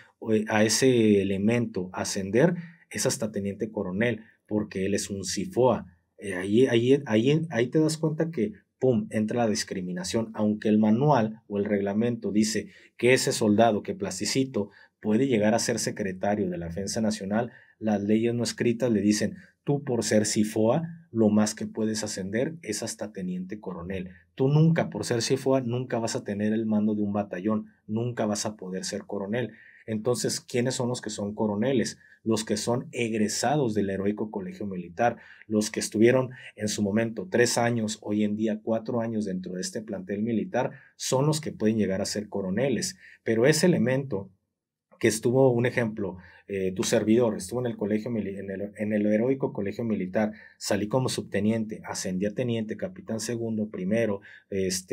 elemento ascender, es hasta teniente coronel, porque él es un CIFOA. Ahí te das cuenta que, ¡pum!, entra la discriminación. Aunque el manual o el reglamento dice que ese soldado, que Plasticito, puede llegar a ser secretario de la Defensa Nacional, las leyes no escritas le dicen, tú por ser CIFOA, lo más que puedes ascender es hasta teniente coronel. Tú nunca, por ser CIFOA, nunca vas a tener el mando de un batallón, nunca vas a poder ser coronel. Entonces, ¿quiénes son los que son coroneles? Los que son egresados del heroico colegio militar, los que estuvieron en su momento 3 años, hoy en día 4 años dentro de este plantel militar, son los que pueden llegar a ser coroneles. Pero ese elemento que estuvo, un ejemplo, tu servidor estuvo en el colegio, en el heroico colegio militar, salí como subteniente, ascendí a teniente, capitán segundo, primero,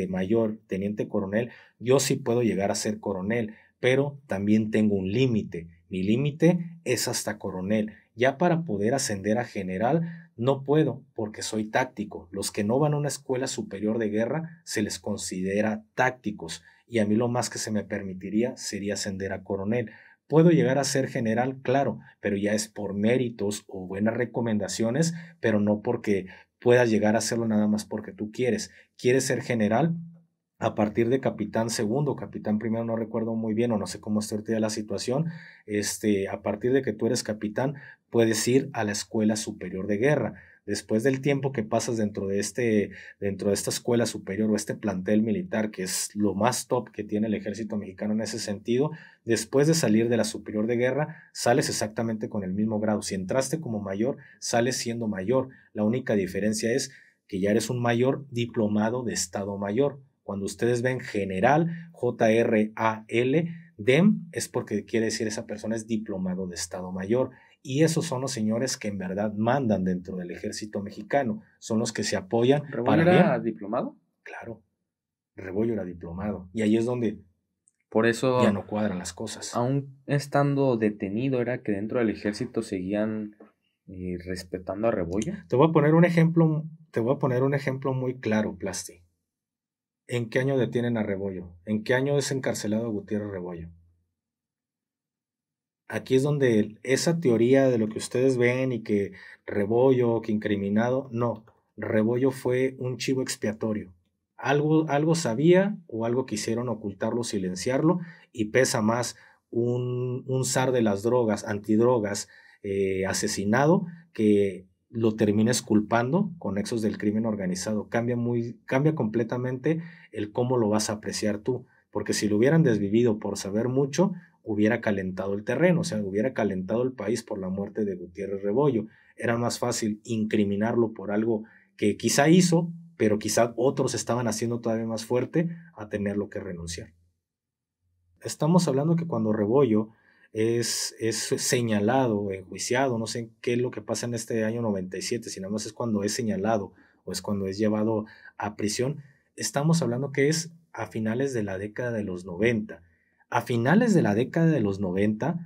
mayor, teniente coronel, yo sí puedo llegar a ser coronel, pero también tengo un límite. Mi límite es hasta coronel. Ya para poder ascender a general no puedo porque soy táctico. Los que no van a una escuela superior de guerra se les considera tácticos y a mí lo más que se me permitiría sería ascender a coronel. Puedo llegar a ser general, claro, pero ya es por méritos o buenas recomendaciones, pero no porque puedas llegar a hacerlo nada más porque tú quieres. ¿Quieres ser general? A partir de capitán segundo, capitán primero, no recuerdo muy bien o no sé cómo está ahorita la situación, a partir de que tú eres capitán, puedes ir a la Escuela Superior de Guerra. Después del tiempo que pasas dentro de esta escuela superior o este plantel militar, que es lo más top que tiene el ejército mexicano en ese sentido, después de salir de la superior de guerra, sales exactamente con el mismo grado. Si entraste como mayor, sales siendo mayor. La única diferencia es que ya eres un mayor diplomado de Estado Mayor. Cuando ustedes ven general, JRAL, DEM, es porque quiere decir esa persona es diplomado de Estado Mayor. Y esos son los señores que en verdad mandan dentro del ejército mexicano. Son los que se apoyan. ¿Rebollo era diplomado? Claro, Rebollo era diplomado. Y ahí es donde por eso ya no cuadran las cosas. Aún estando detenido, ¿era que dentro del ejército seguían respetando a Rebollo? Te voy a poner un ejemplo muy claro, Plasti. ¿En qué año detienen a Rebollo? ¿En qué año es encarcelado Gutiérrez Rebollo? Aquí es donde esa teoría de lo que ustedes ven y que Rebollo, que incriminado, no. Rebollo fue un chivo expiatorio. Algo sabía o algo quisieron ocultarlo, silenciarlo, y pesa más un zar de las drogas, antidrogas, asesinado, que lo termines culpando con nexos del crimen organizado. Cambia completamente el cómo lo vas a apreciar tú, porque si lo hubieran desvivido por saber mucho, hubiera calentado el terreno, o sea, hubiera calentado el país por la muerte de Gutiérrez Rebollo. Era más fácil incriminarlo por algo que quizá hizo, pero quizá otros estaban haciendo todavía más fuerte, a tenerlo que renunciar. Estamos hablando que cuando Rebollo es señalado, enjuiciado, no sé qué es lo que pasa en este año 97, si nada más es cuando es señalado o es cuando es llevado a prisión, estamos hablando que es a finales de la década de los 90. A finales de la década de los 90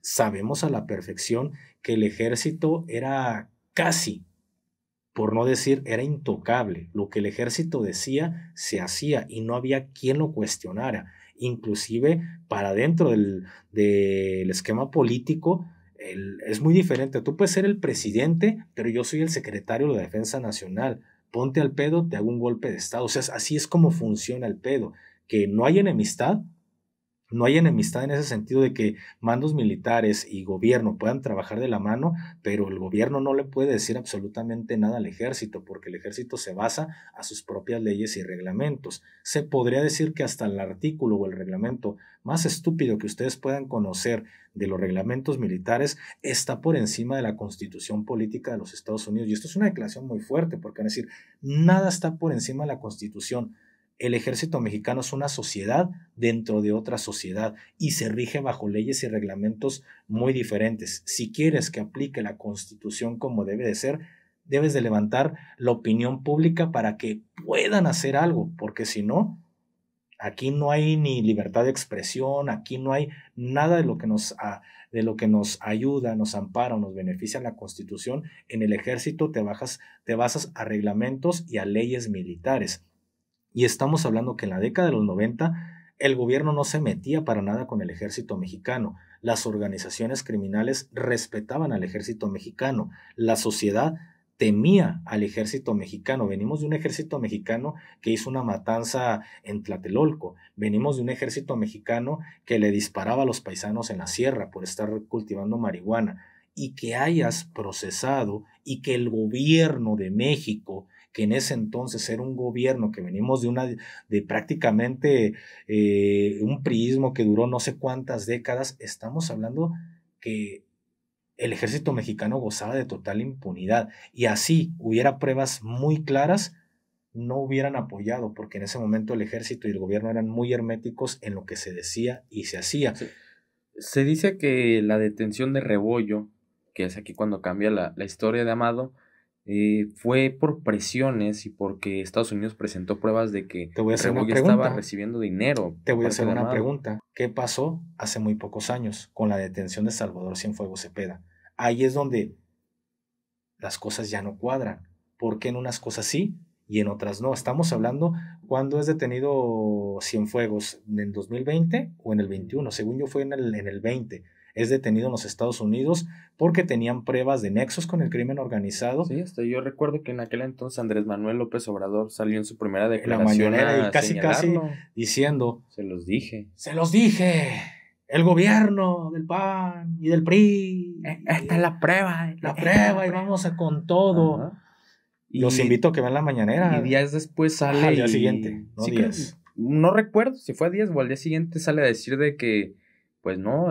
sabemos a la perfección que el ejército era casi, por no decir, era intocable. Lo que el ejército decía, se hacía y no había quien lo cuestionara. Inclusive para dentro del esquema político, es muy diferente. Tú puedes ser el presidente, pero yo soy el secretario de la Defensa Nacional. Ponte al pedo, te hago un golpe de Estado. O sea, así es como funciona el pedo. Que no hay enemistad. No hay enemistad en ese sentido de que mandos militares y gobierno puedan trabajar de la mano, pero el gobierno no le puede decir absolutamente nada al ejército, porque el ejército se basa a sus propias leyes y reglamentos. Se podría decir que hasta el artículo o el reglamento más estúpido que ustedes puedan conocer de los reglamentos militares está por encima de la Constitución política de los Estados Unidos. Y esto es una declaración muy fuerte, porque van a decir, nada está por encima de la Constitución. El ejército mexicano es una sociedad dentro de otra sociedad y se rige bajo leyes y reglamentos muy diferentes. Si quieres que aplique la Constitución como debe de ser, debes de levantar la opinión pública para que puedan hacer algo, porque si no, aquí no hay ni libertad de expresión, aquí no hay nada de lo que nos ayuda, nos ampara o nos beneficia la Constitución. En el ejército te basas a reglamentos y a leyes militares. Y estamos hablando que en la década de los 90 el gobierno no se metía para nada con el ejército mexicano. Las organizaciones criminales respetaban al ejército mexicano. La sociedad temía al ejército mexicano. Venimos de un ejército mexicano que hizo una matanza en Tlatelolco. Venimos de un ejército mexicano que le disparaba a los paisanos en la sierra por estar cultivando marihuana. Y que hayas procesado y que el gobierno de México, que en ese entonces era un gobierno que venimos de prácticamente un priismo que duró no sé cuántas décadas, estamos hablando que el ejército mexicano gozaba de total impunidad, y así hubiera pruebas muy claras, no hubieran apoyado, porque en ese momento el ejército y el gobierno eran muy herméticos en lo que se decía y se hacía. Se dice que la detención de Rebollo, que es aquí cuando cambia la historia de Amado, fue por presiones y porque Estados Unidos presentó pruebas de que Rebollo estaba recibiendo dinero. Te voy a hacer una pregunta. ¿Qué pasó hace muy pocos años con la detención de Salvador Cienfuegos Cepeda? Ahí es donde las cosas ya no cuadran. ¿Por qué en unas cosas sí y en otras no? Estamos hablando cuando es detenido Cienfuegos, ¿en el 2020 o en el 21? Según yo fue en el 20. Es detenido en los Estados Unidos porque tenían pruebas de nexos con el crimen organizado. Sí, yo recuerdo que en aquel entonces Andrés Manuel López Obrador salió en su primera declaración en la mañanera y casi diciendo: se los dije, el gobierno del PAN y del PRI, esta es la prueba, y vamos con todo. Ajá. Los invito a que vean la mañanera. Y días después sale al día siguiente, no días. No recuerdo si fue a días o al día siguiente sale a decir de que pues no,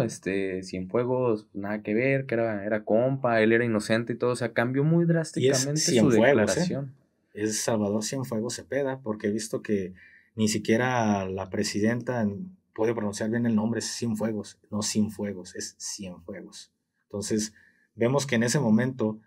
Cienfuegos, nada que ver, que era compa, él era inocente y todo, o sea, cambió muy drásticamente su declaración. Es Salvador Cienfuegos Cepeda, porque he visto que ni siquiera la presidenta puede pronunciar bien el nombre, es Cienfuegos, no Cienfuegos, es Cienfuegos. Entonces, vemos que en ese momento,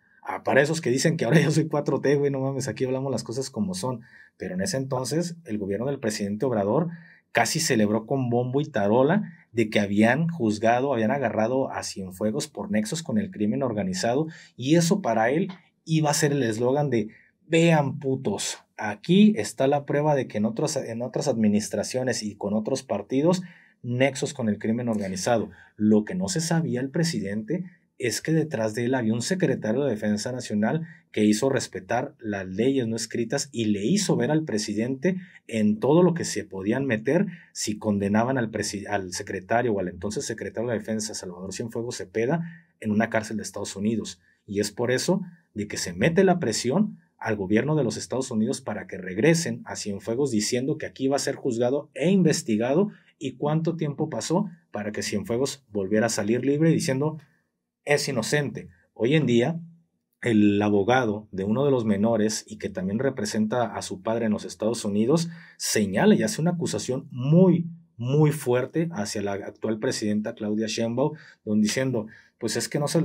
para esos que dicen que ahora yo soy 4T, güey, no mames, aquí hablamos las cosas como son, pero en ese entonces, el gobierno del presidente Obrador casi celebró con bombo y tarola de que habían agarrado a Cienfuegos por nexos con el crimen organizado, y eso para él iba a ser el eslogan de: vean putos, aquí está la prueba de que en otras administraciones y con otros partidos, nexos con el crimen organizado. Lo que no se sabía el presidente es que detrás de él había un secretario de Defensa Nacional que hizo respetar las leyes no escritas y le hizo ver al presidente en todo lo que se podían meter si condenaban al secretario o al entonces secretario de Defensa, Salvador Cienfuegos Cepeda, en una cárcel de Estados Unidos. Y es por eso de que se mete la presión al gobierno de los Estados Unidos para que regresen a Cienfuegos, diciendo que aquí va a ser juzgado e investigado. ¿Y cuánto tiempo pasó para que Cienfuegos volviera a salir libre diciendo: es inocente? Hoy en día, el abogado de uno de los menores y que también representa a su padre en los Estados Unidos señala y hace una acusación muy, muy fuerte hacia la actual presidenta Claudia Sheinbaum, diciendo: pues es que no se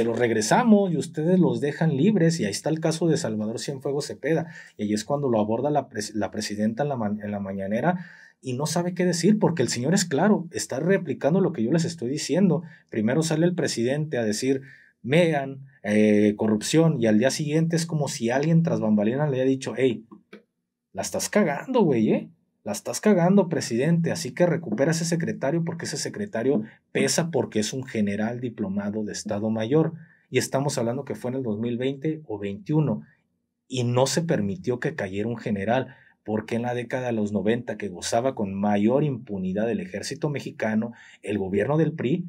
los regresamos y ustedes los dejan libres. Y ahí está el caso de Salvador Cienfuegos Cepeda, y ahí es cuando lo aborda la presidenta en la mañanera, y no sabe qué decir, porque el señor es claro, está replicando lo que yo les estoy diciendo. Primero sale el presidente a decir: vean, corrupción, y al día siguiente es como si alguien tras bambalinas le haya dicho: hey, la estás cagando, güey, la estás cagando, presidente, así que recupera ese secretario porque ese secretario pesa porque es un general diplomado de Estado Mayor. Y estamos hablando que fue en el 2020 o 21 y no se permitió que cayera un general, porque en la década de los 90, que gozaba con mayor impunidad del ejército mexicano, el gobierno del PRI,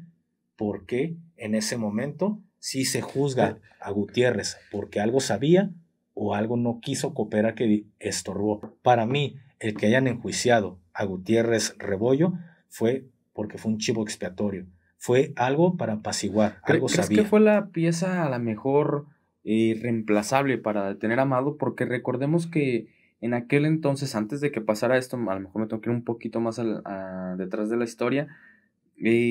porque en ese momento sí se juzga a Gutiérrez porque algo sabía o algo no quiso cooperar que estorbó. Para mí, el que hayan enjuiciado a Gutiérrez Rebollo fue porque fue un chivo expiatorio. Fue algo para apaciguar, algo ¿Crees sabía. que fue la pieza a la mejor reemplazable para detener a Amado? Porque recordemos que en aquel entonces, antes de que pasara esto, a lo mejor me tengo que ir un poquito más detrás de la historia.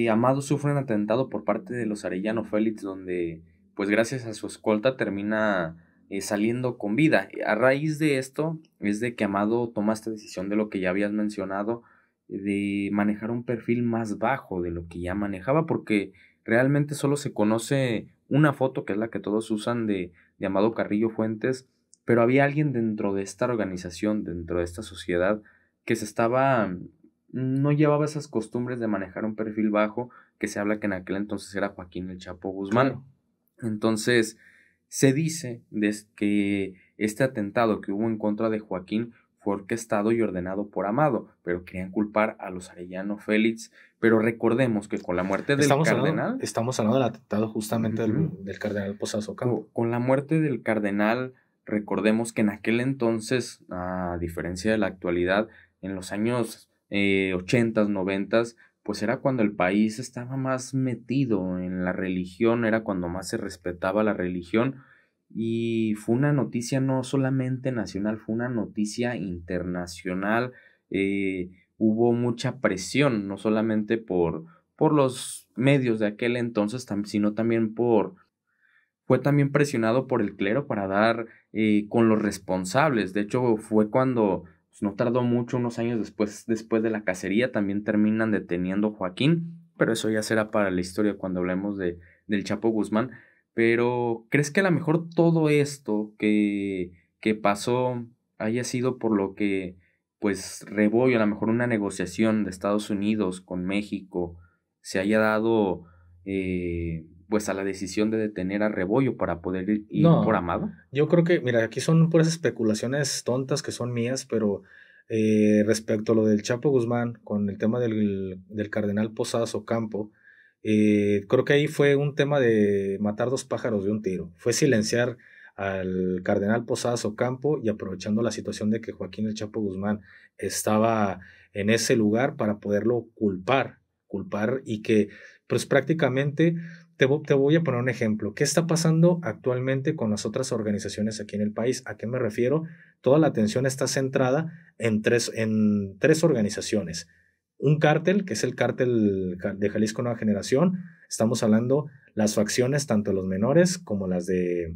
Amado sufre un atentado por parte de los Arellano Félix, donde pues gracias a su escolta termina saliendo con vida. A raíz de esto es de que Amado toma esta decisión de lo que ya habías mencionado, de manejar un perfil más bajo de lo que ya manejaba, porque realmente solo se conoce una foto, que es la que todos usan de Amado Carrillo Fuentes, pero había alguien dentro de esta organización, dentro de esta sociedad, que no llevaba esas costumbres de manejar un perfil bajo, que se habla que en aquel entonces era Joaquín el Chapo Guzmán. Claro. Entonces, se dice que este atentado que hubo en contra de Joaquín fue orquestado y ordenado por Amado, pero querían culpar a los Arellano Félix. Pero recordemos que con la muerte del cardenal... Estamos hablando del atentado justamente del cardenal Posadas Ocampo. Con la muerte del cardenal, recordemos que en aquel entonces, a diferencia de la actualidad, en los años 80s, 90s, pues era cuando el país estaba más metido en la religión, era cuando más se respetaba la religión, y fue una noticia no solamente nacional, fue una noticia internacional. Hubo mucha presión, no solamente por los medios de aquel entonces, sino también fue también presionado por el clero para dar con los responsables. De hecho, fue cuando no tardó mucho, unos años después de la cacería, también terminan deteniendo a Joaquín, pero eso ya será para la historia cuando hablemos del Chapo Guzmán. Pero, ¿crees que a lo mejor todo esto que pasó haya sido por lo que, pues, Rebollo, a lo mejor una negociación de Estados Unidos con México, se haya dado, pues, a la decisión de detener a Rebollo para poder ir por Amado? Yo creo que, mira, aquí son puras especulaciones tontas que son mías, pero respecto a lo del Chapo Guzmán, con el tema del cardenal Posadas Ocampo, creo que ahí fue un tema de matar dos pájaros de un tiro. Fue silenciar al cardenal Posadas Ocampo y aprovechando la situación de que Joaquín el Chapo Guzmán estaba en ese lugar para poderlo culpar y que pues prácticamente te voy a poner un ejemplo. ¿Qué está pasando actualmente con las otras organizaciones aquí en el país? ¿A qué me refiero? Toda la atención está centrada en tres organizaciones. Un cártel, que es el cártel de Jalisco Nueva Generación. Estamos hablando las facciones, tanto los menores como las de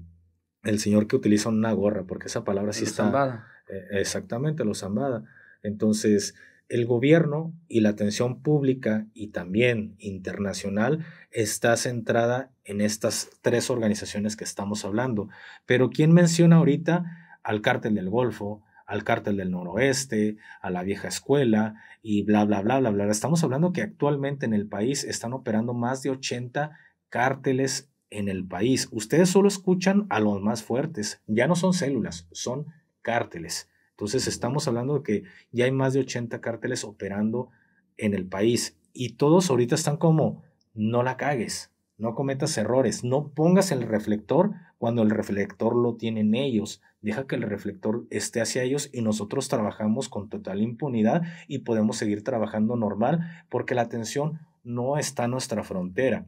el señor que utiliza una gorra, porque esa palabra sí está... Zambada. Exactamente, los Zambada. Entonces, el gobierno y la atención pública y también internacional está centrada en estas tres organizaciones que estamos hablando. Pero ¿quién menciona ahorita al cártel del Golfo, al cártel del Noroeste, a la vieja escuela y bla, bla, bla, bla, bla? Estamos hablando que actualmente en el país están operando más de 80 cárteles en el país. Ustedes solo escuchan a los más fuertes. Ya no son células, son cárteles. Entonces estamos hablando de que ya hay más de 80 cárteles operando en el país y todos ahorita están como, no la cagues, no cometas errores, no pongas el reflector cuando el reflector lo tienen ellos, deja que el reflector esté hacia ellos y nosotros trabajamos con total impunidad y podemos seguir trabajando normal porque la atención no está en nuestra frontera,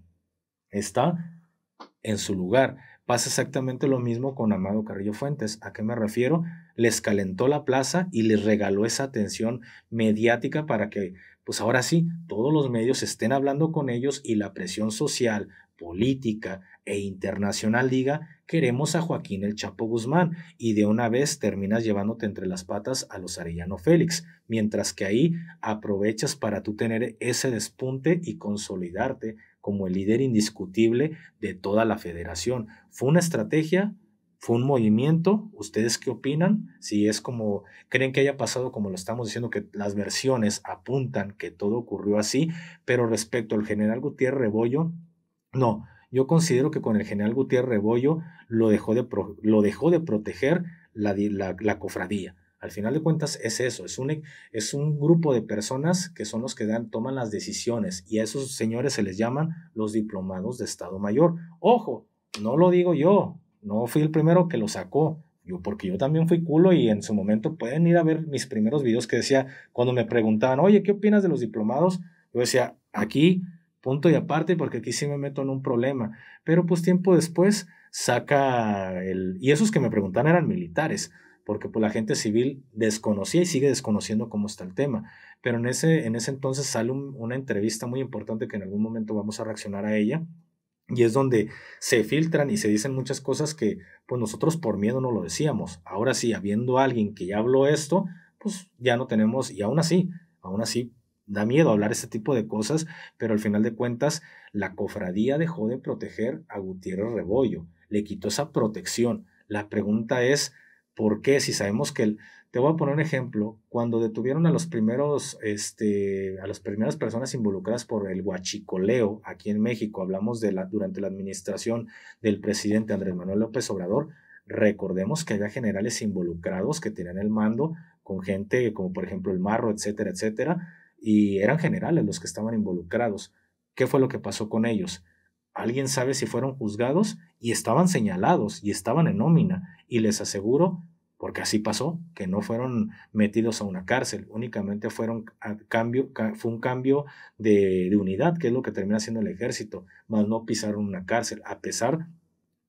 está en su lugar. Pasa exactamente lo mismo con Amado Carrillo Fuentes. ¿A qué me refiero? Les calentó la plaza y les regaló esa atención mediática para que, pues ahora sí, todos los medios estén hablando con ellos y la presión social, política e internacional diga, queremos a Joaquín el Chapo Guzmán, y de una vez terminas llevándote entre las patas a los Arellano Félix, mientras que ahí aprovechas para tú tener ese despunte y consolidarte como el líder indiscutible de toda la federación. ¿Fue una estrategia? ¿Fue un movimiento? ¿Ustedes qué opinan? Si es como, ¿creen que haya pasado como lo estamos diciendo, que las versiones apuntan que todo ocurrió así? Pero respecto al general Gutiérrez Rebollo, no. Yo considero que con el general Gutiérrez Rebollo lo dejó de proteger la cofradía. Al final de cuentas es eso, es un grupo de personas que son los que toman las decisiones, y a esos señores se les llaman los diplomados de Estado Mayor. Ojo, no lo digo yo, no fui el primero que lo sacó, porque yo también fui culo, y en su momento pueden ir a ver mis primeros videos que decía, cuando me preguntaban, oye, ¿qué opinas de los diplomados? Yo decía, aquí, punto y aparte, porque aquí sí me meto en un problema. Pero pues tiempo después y esos que me preguntaban eran militares, porque pues la gente civil desconocía y sigue desconociendo cómo está el tema. Pero en ese entonces sale una entrevista muy importante que en algún momento vamos a reaccionar a ella, y es donde se filtran y se dicen muchas cosas que pues nosotros por miedo no lo decíamos. Ahora sí, habiendo alguien que ya habló esto, pues ya no tenemos, y aún así da miedo hablar este tipo de cosas, pero al final de cuentas la cofradía dejó de proteger a Gutiérrez Rebollo, le quitó esa protección. La pregunta es, ¿por qué? Si sabemos que te voy a poner un ejemplo, cuando detuvieron a las primeras personas involucradas por el huachicoleo aquí en México, hablamos durante la administración del presidente Andrés Manuel López Obrador, recordemos que había generales involucrados que tenían el mando con gente como por ejemplo el Marro, etcétera, etcétera, y eran generales los que estaban involucrados. ¿Qué fue lo que pasó con ellos? ¿Alguien sabe si fueron juzgados? Y estaban señalados y estaban en nómina, y les aseguro, porque así pasó, que no fueron metidos a una cárcel, únicamente fue un cambio de unidad, que es lo que termina haciendo el ejército, más no pisaron una cárcel, a pesar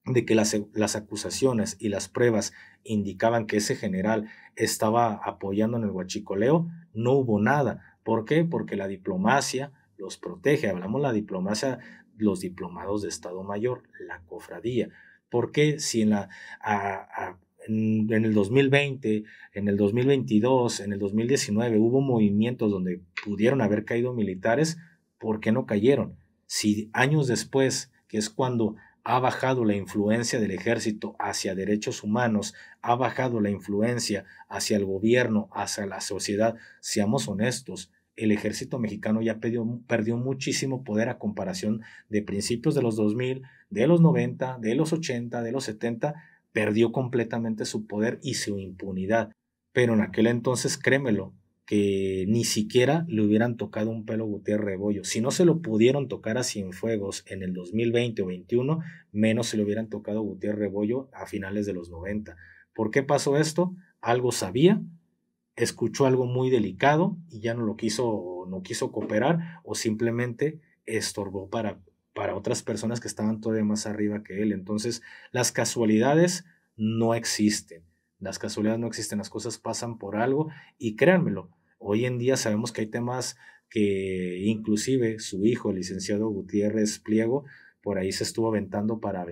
de que las acusaciones y las pruebas indicaban que ese general estaba apoyando en el huachicoleo. No hubo nada. ¿Por qué? Porque la diplomacia los protege. Hablamos de la diplomacia, los diplomados de Estado Mayor, la cofradía. ¿Por qué si en el 2020, en el 2022, en el 2019 hubo movimientos donde pudieron haber caído militares? ¿Por qué no cayeron? Si años después, que es cuando ha bajado la influencia del ejército hacia derechos humanos, ha bajado la influencia hacia el gobierno, hacia la sociedad, seamos honestos, el ejército mexicano ya perdió muchísimo poder a comparación de principios de los 2000, de los 90, de los 80, de los 70, perdió completamente su poder y su impunidad. Pero en aquel entonces, créemelo, que ni siquiera le hubieran tocado un pelo a Gutiérrez Rebollo. Si no se lo pudieron tocar a Cienfuegos en el 2020 o 21, menos se lo hubieran tocado a Gutiérrez Rebollo a finales de los 90. ¿Por qué pasó esto? Algo sabía, escuchó algo muy delicado y ya no quiso cooperar, o simplemente estorbó para otras personas que estaban todavía más arriba que él. Entonces, las casualidades no existen. Las casualidades no existen, las cosas pasan por algo, y créanmelo, hoy en día sabemos que hay temas que inclusive su hijo, el licenciado Gutiérrez Pliego, por ahí se estuvo aventando para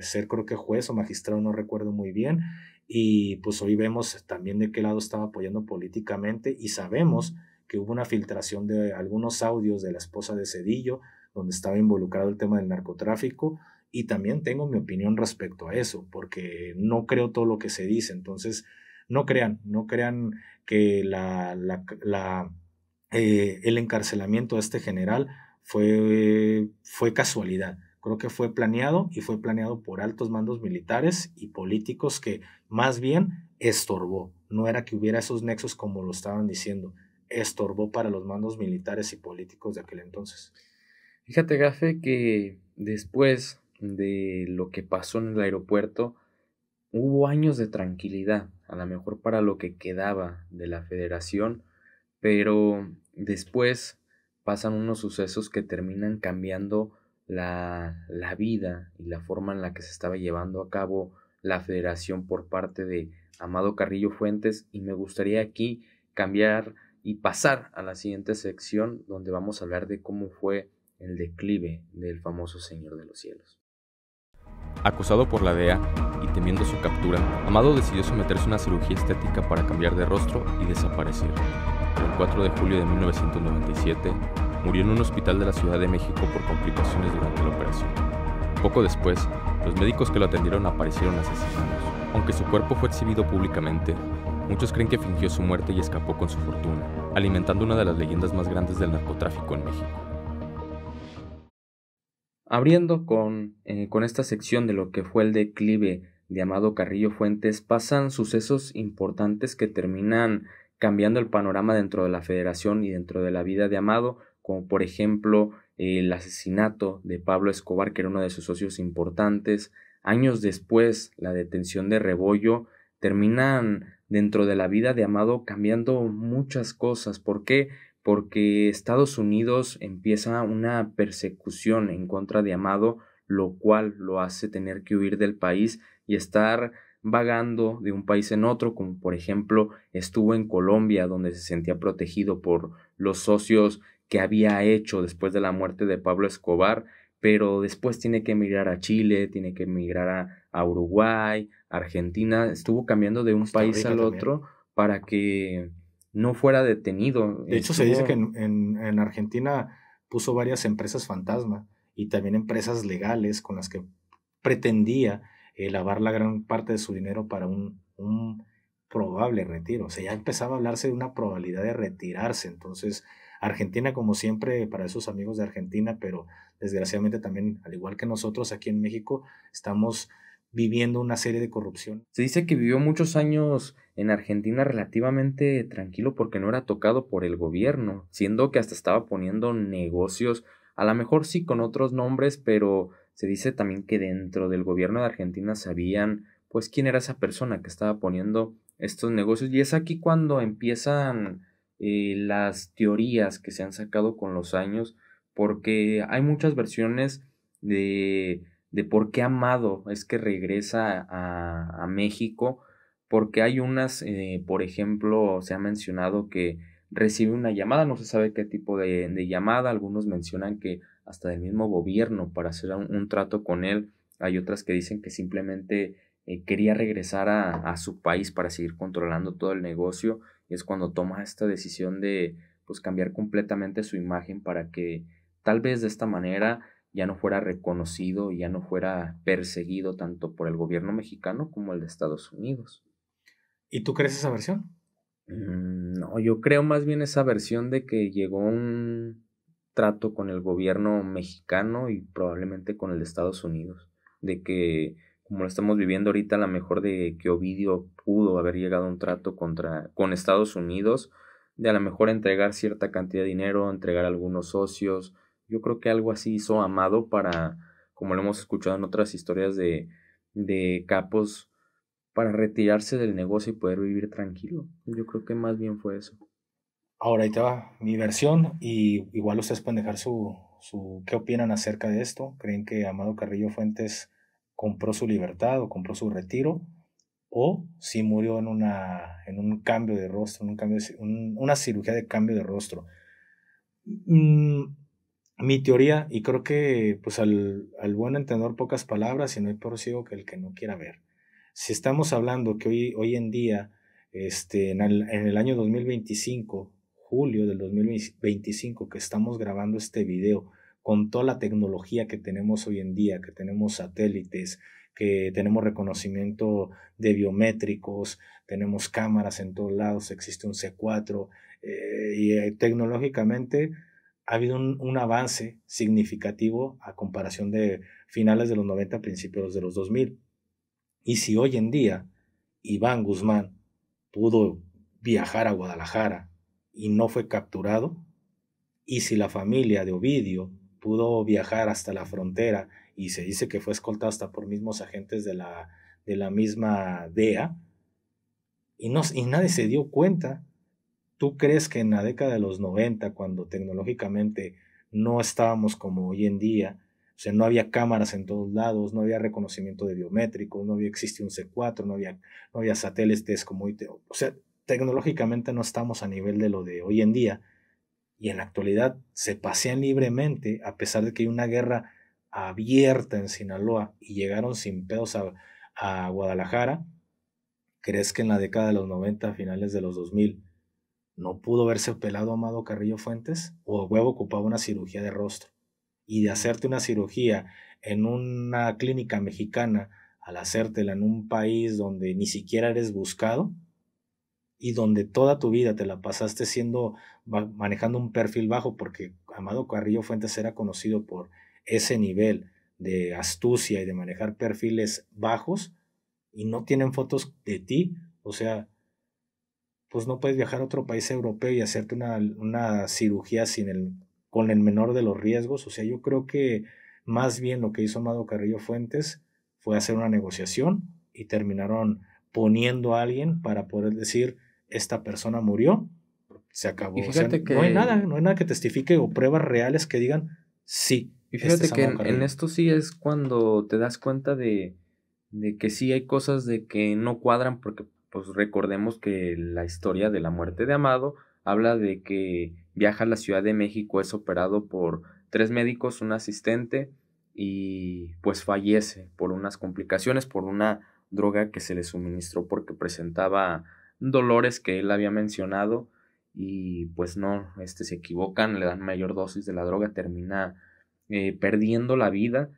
ser, creo que juez o magistrado, no recuerdo muy bien, y pues hoy vemos también de qué lado estaba apoyando políticamente, y sabemos que hubo una filtración de algunos audios de la esposa de Zedillo, donde estaba involucrado el tema del narcotráfico. Y también tengo mi opinión respecto a eso, porque no creo todo lo que se dice. Entonces, no crean que el encarcelamiento de este general fue casualidad. Creo que fue planeado, y fue planeado por altos mandos militares y políticos, que más bien estorbó. No era que hubiera esos nexos como lo estaban diciendo, estorbó para los mandos militares y políticos de aquel entonces. Fíjate, Gafe, que después de lo que pasó en el aeropuerto, hubo años de tranquilidad, a lo mejor para lo que quedaba de la federación, pero después pasan unos sucesos que terminan cambiando la vida y la forma en la que se estaba llevando a cabo la federación por parte de Amado Carrillo Fuentes, y me gustaría aquí cambiar y pasar a la siguiente sección, donde vamos a hablar de cómo fue el declive del famoso Señor de los Cielos. Acosado por la DEA y temiendo su captura, Amado decidió someterse a una cirugía estética para cambiar de rostro y desaparecer. El 4 de julio de 1997 murió en un hospital de la Ciudad de México por complicaciones durante la operación. Poco después, Los médicos que lo atendieron aparecieron asesinados. Aunque su cuerpo fue exhibido públicamente, muchos creen que fingió su muerte y escapó con su fortuna, alimentando una de las leyendas más grandes del narcotráfico en México. Abriendo con esta sección de lo que fue el declive de Amado Carrillo Fuentes, pasan sucesos importantes que terminan cambiando el panorama dentro de la Federación y dentro de la vida de Amado, como por ejemplo el asesinato de Pablo Escobar, que era uno de sus socios importantes. Años después, la detención de Rebollo. Terminan dentro de la vida de Amado cambiando muchas cosas. ¿Por qué? Porque Estados Unidos empieza una persecución en contra de Amado, lo cual lo hace tener que huir del país y estar vagando de un país en otro, como por ejemplo estuvo en Colombia, donde se sentía protegido por los socios que había hecho después de la muerte de Pablo Escobar, pero después tiene que emigrar a Chile, tiene que emigrar a Uruguay, Argentina. Estuvo cambiando de un país al otro para que no fuera detenido. De hecho, se dice que en Argentina puso varias empresas fantasma y también empresas legales con las que pretendía lavar la gran parte de su dinero para un probable retiro. O sea, ya empezaba a hablarse de una probabilidad de retirarse. Entonces, Argentina, como siempre, para esos amigos de Argentina, pero desgraciadamente también, al igual que nosotros aquí en México, estamos viviendo una serie de corrupción. Se dice que vivió muchos años en Argentina relativamente tranquilo porque no era tocado por el gobierno, siendo que hasta estaba poniendo negocios, a lo mejor sí con otros nombres, pero se dice también que dentro del gobierno de Argentina sabían pues quién era esa persona que estaba poniendo estos negocios, y es aquí cuando empiezan las teorías que se han sacado con los años, porque hay muchas versiones de por qué Amado es que regresa a México, porque hay unas, por ejemplo, se ha mencionado que recibe una llamada, no se sabe qué tipo de llamada, algunos mencionan que hasta del mismo gobierno para hacer un trato con él, hay otras que dicen que simplemente quería regresar a su país para seguir controlando todo el negocio, y es cuando toma esta decisión de pues cambiar completamente su imagen para que tal vez de esta manera ya no fuera reconocido y ya no fuera perseguido tanto por el gobierno mexicano como el de Estados Unidos. ¿Y tú crees esa versión? No, yo creo más bien esa versión de que llegó un trato con el gobierno mexicano y probablemente con el de Estados Unidos, de que como lo estamos viviendo ahorita, a lo mejor de que Ovidio pudo haber llegado a un trato con Estados Unidos, de a lo mejor entregar cierta cantidad de dinero, entregar a algunos socios. Yo creo que algo así hizo Amado para, como lo hemos escuchado en otras historias de capos, para retirarse del negocio y poder vivir tranquilo. Yo creo que más bien fue eso. Ahora ahí te va mi versión, y igual ustedes pueden dejar qué opinan acerca de esto. ¿Creen que Amado Carrillo Fuentes compró su libertad o compró su retiro? ¿O si murió en un cambio de rostro, una cirugía de cambio de rostro? Mi teoría, y creo que pues al buen entendedor pocas palabras, y no hay peor ciego que el que no quiera ver. Si estamos hablando que hoy en día, en el año 2025, julio del 2025, que estamos grabando este video, con toda la tecnología que tenemos hoy en día, que tenemos satélites, que tenemos reconocimiento de biométricos, tenemos cámaras en todos lados, existe un C4, y tecnológicamente ha habido un avance significativo a comparación de finales de los 90, principios de los 2000. Y si hoy en día Iván Guzmán pudo viajar a Guadalajara y no fue capturado, y si la familia de Ovidio pudo viajar hasta la frontera y se dice que fue escoltado hasta por mismos agentes de la misma DEA, y nadie se dio cuenta, ¿tú crees que en la década de los 90, cuando tecnológicamente no estábamos como hoy en día, o sea, no había cámaras en todos lados, no había reconocimiento de biométricos, no existía un C4, no había satélites como hoy, o sea, tecnológicamente no estamos a nivel de lo de hoy en día, y en la actualidad se pasean libremente, a pesar de que hay una guerra abierta en Sinaloa y llegaron sin pedos a Guadalajara? ¿Crees que en la década de los 90, finales de los 2000, no pudo verse pelado Amado Carrillo Fuentes? ¿O huevo ocupaba una cirugía de rostro? y de hacerte una cirugía en una clínica mexicana al hacértela en un país donde ni siquiera eres buscado y donde toda tu vida te la pasaste manejando un perfil bajo, porque Amado Carrillo Fuentes era conocido por ese nivel de astucia y de manejar perfiles bajos, y no tienen fotos de ti, o sea, pues no puedes viajar a otro país europeo y hacerte una cirugía con el menor de los riesgos. O sea, yo creo que más bien lo que hizo Amado Carrillo Fuentes fue hacer una negociación y terminaron poniendo a alguien para poder decir, esta persona murió, se acabó. Y fíjate, o sea, no hay nada que testifique o pruebas reales que digan sí. Y fíjate que en esto sí es cuando te das cuenta de que sí hay cosas de que no cuadran, porque pues recordemos que la historia de la muerte de Amado habla de que viaja a la Ciudad de México, es operado por 3 médicos, un asistente, y pues fallece por unas complicaciones, por una droga que se le suministró porque presentaba dolores que él había mencionado, y pues no, se equivocan, le dan mayor dosis de la droga, termina perdiendo la vida.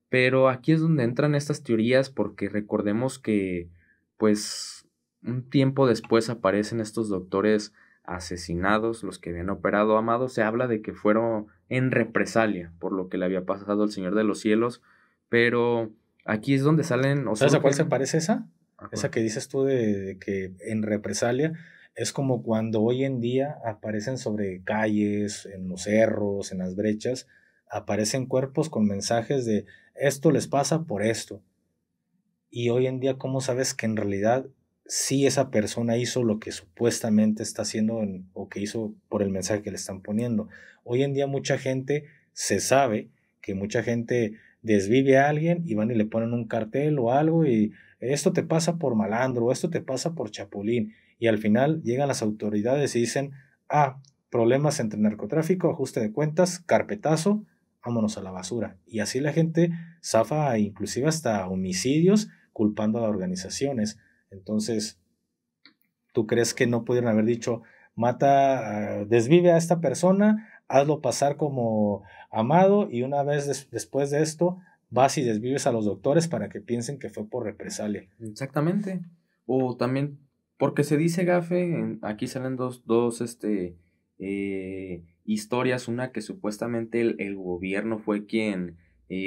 Pero aquí es donde entran estas teorías, porque recordemos que pues un tiempo después aparecen estos doctores asesinados, los que habían operado a Amado. Se habla de que fueron en represalia por lo que le había pasado al Señor de los Cielos, pero aquí es donde salen... ¿Sabes a cuál se parece esa? Esa que dices tú de que en represalia es como cuando hoy en día aparecen sobre calles, en los cerros, en las brechas, aparecen cuerpos con mensajes de esto les pasa por esto. Y hoy en día, ¿cómo sabes que en realidad sí esa persona hizo lo que supuestamente está haciendo o que hizo por el mensaje que le están poniendo? Hoy en día mucha gente se sabe que mucha gente desvive a alguien y van y le ponen un cartel o algo y esto te pasa por malandro, esto te pasa por chapulín, y al final llegan las autoridades y dicen, problemas entre narcotráfico, ajuste de cuentas, carpetazo, vámonos a la basura. Y así la gente zafa inclusive hasta homicidios culpando a organizaciones. Entonces, ¿tú crees que no pudieron haber dicho, desvive a esta persona, hazlo pasar como Amado, y una vez después de esto vas y desvives a los doctores para que piensen que fue por represalia? Exactamente. O también, porque se dice, Gafe, aquí salen dos historias, una que supuestamente el gobierno fue quien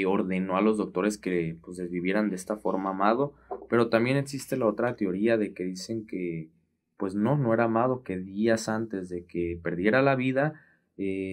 ordenó a los doctores que pues desvivieran de esta forma a Amado, pero también existe la otra teoría de que dicen que pues no era Amado, que días antes de que perdiera la vida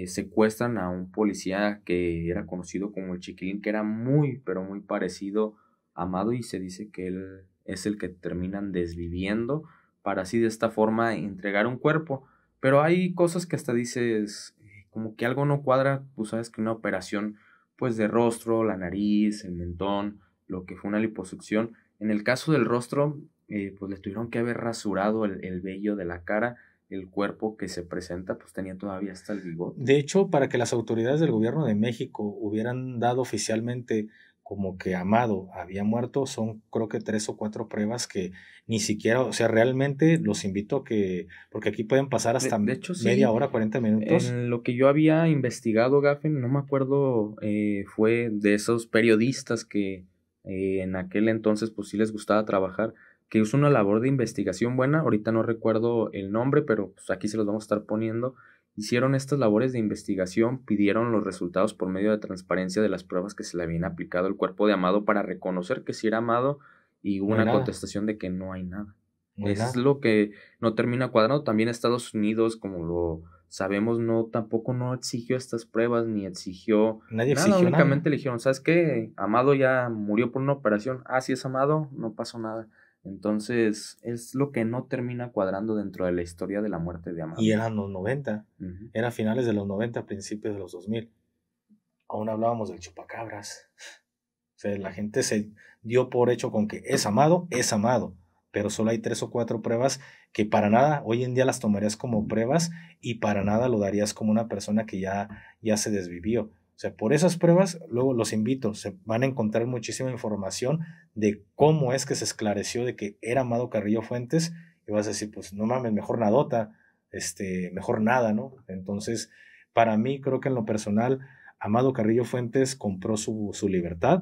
secuestran a un policía que era conocido como el Chiquilín, que era muy pero muy parecido a Amado, y se dice que él es el que terminan desviviendo para así de esta forma entregar un cuerpo. Pero hay cosas que hasta dices, como que algo no cuadra. Pues sabes que una operación pues de rostro, la nariz, el mentón, lo que fue una liposucción. En el caso del rostro, pues le tuvieron que haber rasurado el vello de la cara. El cuerpo que se presenta pues tenía todavía hasta el bigote. De hecho, para que las autoridades del gobierno de México hubieran dado oficialmente como que Amado había muerto, son creo que 3 o 4 pruebas que ni siquiera, o sea, realmente los invito a que, porque aquí pueden pasar hasta de hecho, media hora, 40 minutos. En lo que yo había investigado, Gafen, no me acuerdo, fue de esos periodistas que en aquel entonces pues sí les gustaba trabajar, que hizo una labor de investigación buena. Ahorita no recuerdo el nombre, pero pues aquí se los vamos a estar poniendo. Hicieron estas labores de investigación, pidieron los resultados por medio de transparencia de las pruebas que se le habían aplicado al cuerpo de Amado para reconocer que sí era Amado, y hubo una contestación de que no hay nada. Eso es lo que no termina cuadrando. También Estados Unidos, como lo sabemos, tampoco no exigió estas pruebas, ni exigió nada, únicamente le dijeron, ¿sabes qué? Amado ya murió por una operación, sí es Amado, no pasó nada. Entonces, es lo que no termina cuadrando dentro de la historia de la muerte de Amado. Y eran los 90, era finales de los 90, principios de los 2000. Aún hablábamos del chupacabras. O sea, la gente se dio por hecho con que es Amado, pero solo hay 3 o 4 pruebas que para nada, hoy en día las tomarías como pruebas y para nada lo darías como una persona que ya se desvivió. O sea, por esas pruebas, luego los invito, se van a encontrar muchísima información de cómo es que se esclareció de que era Amado Carrillo Fuentes, y vas a decir, pues no mames, mejor nadota, mejor nada, ¿no? Entonces, para mí, creo que en lo personal, Amado Carrillo Fuentes compró su libertad.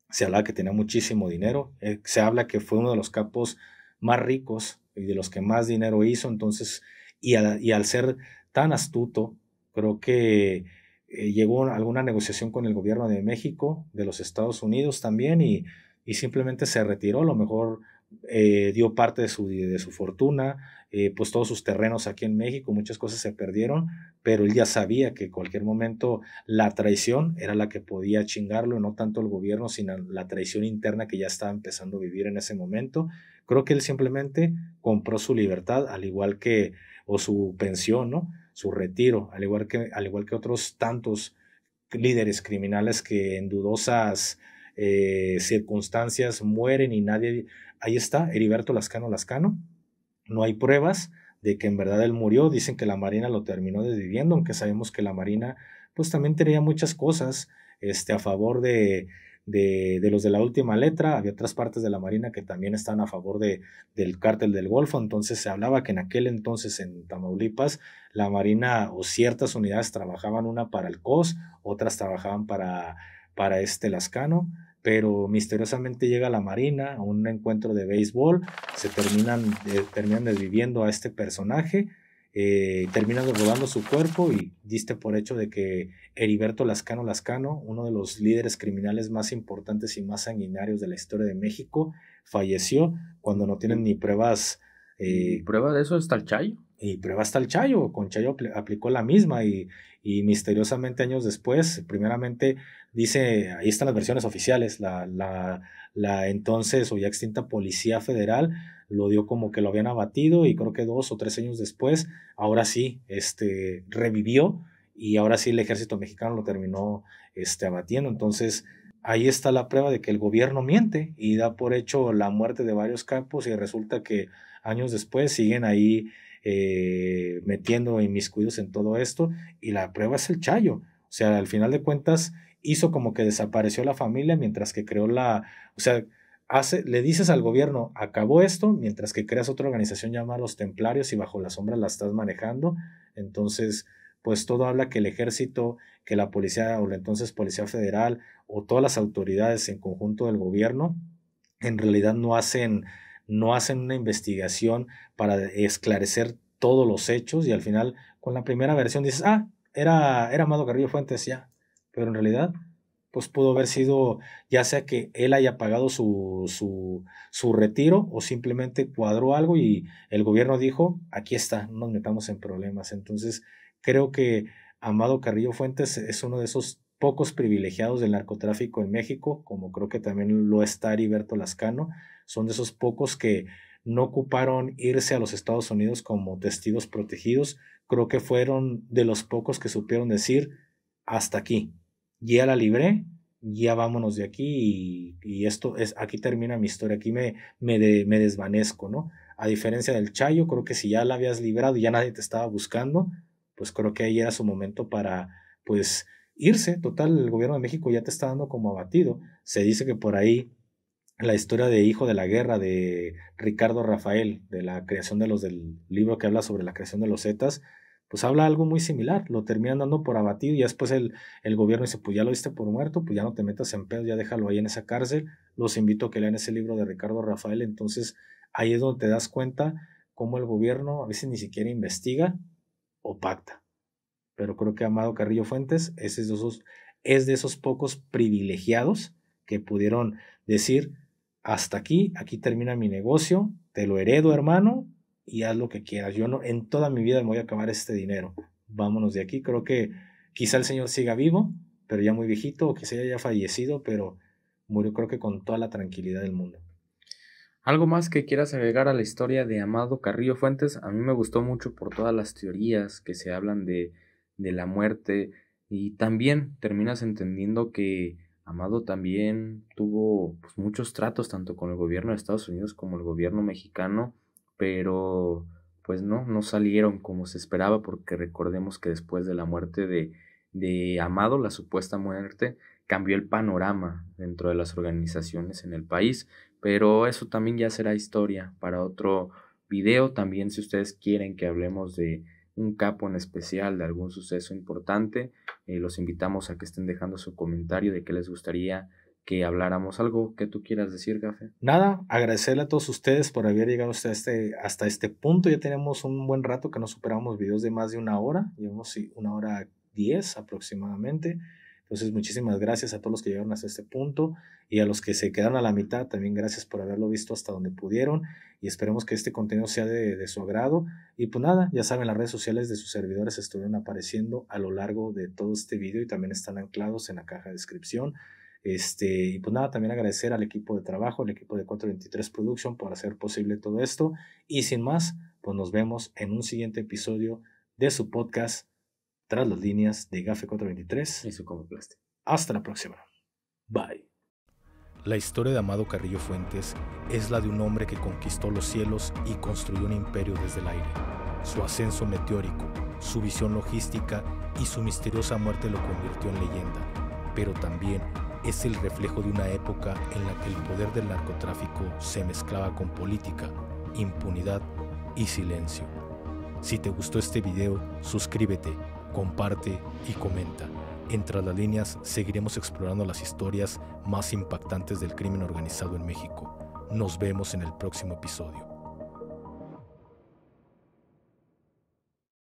Se habla que tenía muchísimo dinero, se habla que fue uno de los capos más ricos y de los que más dinero hizo, entonces, y al ser tan astuto, creo que llegó a alguna negociación con el gobierno de México, de los Estados Unidos también, y simplemente se retiró. A lo mejor dio parte de su fortuna, pues todos sus terrenos aquí en México, muchas cosas se perdieron, pero él ya sabía que en cualquier momento la traición era la que podía chingarlo, no tanto el gobierno, sino la traición interna que ya estaba empezando a vivir en ese momento. Creo que él simplemente compró su libertad, al igual que, o su pensión, ¿no? Su retiro, al igual que otros tantos líderes criminales que en dudosas circunstancias mueren y nadie... Ahí está, Heriberto Lascano, no hay pruebas de que en verdad él murió, dicen que la Marina lo terminó desviviendo, aunque sabemos que la Marina pues también tenía muchas cosas a favor de los de la última letra. Había otras partes de la Marina que también estaban a favor del cártel del Golfo, entonces se hablaba que en aquel entonces en Tamaulipas la Marina o ciertas unidades trabajaban, una para el COS, otras trabajaban para Lascano, pero misteriosamente llega la Marina a un encuentro de béisbol, se terminan desviviendo a este personaje, terminan robando su cuerpo y diste por hecho de que Heriberto Lascano, uno de los líderes criminales más importantes y más sanguinarios de la historia de México, falleció cuando no tienen ni pruebas. ¿Prueba de eso está el Chayo? Y prueba hasta el Chayo, con Chayo aplicó la misma y misteriosamente años después, primeramente dice, ahí están las versiones oficiales, la entonces o ya extinta Policía Federal lo dio como que lo habían abatido y creo que 2 o 3 años después, ahora sí, revivió y ahora sí el ejército mexicano lo terminó abatiendo. Entonces ahí está la prueba de que el gobierno miente y da por hecho la muerte de varios capos y resulta que años después siguen ahí metiendo inmiscuidos en todo esto y la prueba es el Chayo. O sea, al final de cuentas hizo como que desapareció la familia mientras que creó o sea, le dices al gobierno acabó esto mientras que creas otra organización llamada los Templarios y bajo la sombra la estás manejando. Entonces pues todo habla que el ejército, que la policía o la entonces Policía Federal o todas las autoridades en conjunto del gobierno en realidad no hacen una investigación para esclarecer todos los hechos y al final con la primera versión dices, era Amado Carrillo Fuentes ya, pero en realidad pues pudo haber sido ya sea que él haya pagado su retiro o simplemente cuadró algo y el gobierno dijo, aquí está, no nos metamos en problemas. Entonces creo que Amado Carrillo Fuentes es uno de esos pocos privilegiados del narcotráfico en México, como creo que también lo está Heriberto Lascano. Son de esos pocos que no ocuparon irse a los Estados Unidos como testigos protegidos. Creo que fueron de los pocos que supieron decir hasta aquí, ya la libré, ya vámonos de aquí y esto es, aquí termina mi historia, aquí me desvanezco, ¿no? A diferencia del Chayo, creo que si ya la habías librado y ya nadie te estaba buscando, pues creo que ahí era su momento para pues irse. Total, el gobierno de México ya te está dando como abatido. Se dice que por ahí la historia de Hijo de la Guerra de Ricardo Rafael, de la creación del libro que habla sobre la creación de los Zetas, pues habla algo muy similar, lo terminan dando por abatido y después el gobierno dice, pues ya lo diste por muerto, pues ya no te metas en pedos, ya déjalo ahí en esa cárcel. Los invito a que lean ese libro de Ricardo Rafael. Entonces ahí es donde te das cuenta cómo el gobierno a veces ni siquiera investiga o pacta. Pero creo que Amado Carrillo Fuentes es de esos pocos privilegiados que pudieron decir, hasta aquí termina mi negocio, te lo heredo, hermano, y haz lo que quieras. Yo no, en toda mi vida me voy a acabar este dinero. Vámonos de aquí. Creo que quizá el señor siga vivo, pero ya muy viejito, o quizá haya fallecido, pero murió creo que con toda la tranquilidad del mundo. ¿Algo más que quieras agregar a la historia de Amado Carrillo Fuentes? A mí me gustó mucho por todas las teorías que se hablan de la muerte y también terminas entendiendo que Amado también tuvo pues, muchos tratos tanto con el gobierno de Estados Unidos como el gobierno mexicano, pero pues no salieron como se esperaba, porque recordemos que después de la muerte de Amado, la supuesta muerte, cambió el panorama dentro de las organizaciones en el país, pero eso también ya será historia para otro video. También si ustedes quieren que hablemos de un capo en especial de algún suceso importante, los invitamos a que estén dejando su comentario de qué les gustaría que habláramos. ¿Algo que tú quieras decir, Gafe? Nada, agradecerle a todos ustedes por haber llegado hasta este punto. Ya tenemos un buen rato que no superamos videos de más de 1 hora, llevamos 1:10 aproximadamente. Entonces, muchísimas gracias a todos los que llegaron hasta este punto y a los que se quedaron a la mitad, también gracias por haberlo visto hasta donde pudieron y esperemos que este contenido sea de su agrado. Y pues nada, ya saben, las redes sociales de sus servidores estuvieron apareciendo a lo largo de todo este video y también están anclados en la caja de descripción. Y pues nada, también agradecer al equipo de trabajo, al equipo de 423 Production por hacer posible todo esto. Y sin más, pues nos vemos en un siguiente episodio de su podcast Tras las líneas de Gafe 423 y su Comoplastic. Hasta la próxima. Bye. La historia de Amado Carrillo Fuentes es la de un hombre que conquistó los cielos y construyó un imperio desde el aire. Su ascenso meteórico, su visión logística y su misteriosa muerte lo convirtió en leyenda, pero también es el reflejo de una época en la que el poder del narcotráfico se mezclaba con política, impunidad y silencio. Si te gustó este video, suscríbete, comparte y comenta. En Tras las líneas seguiremos explorando las historias más impactantes del crimen organizado en México. Nos vemos en el próximo episodio.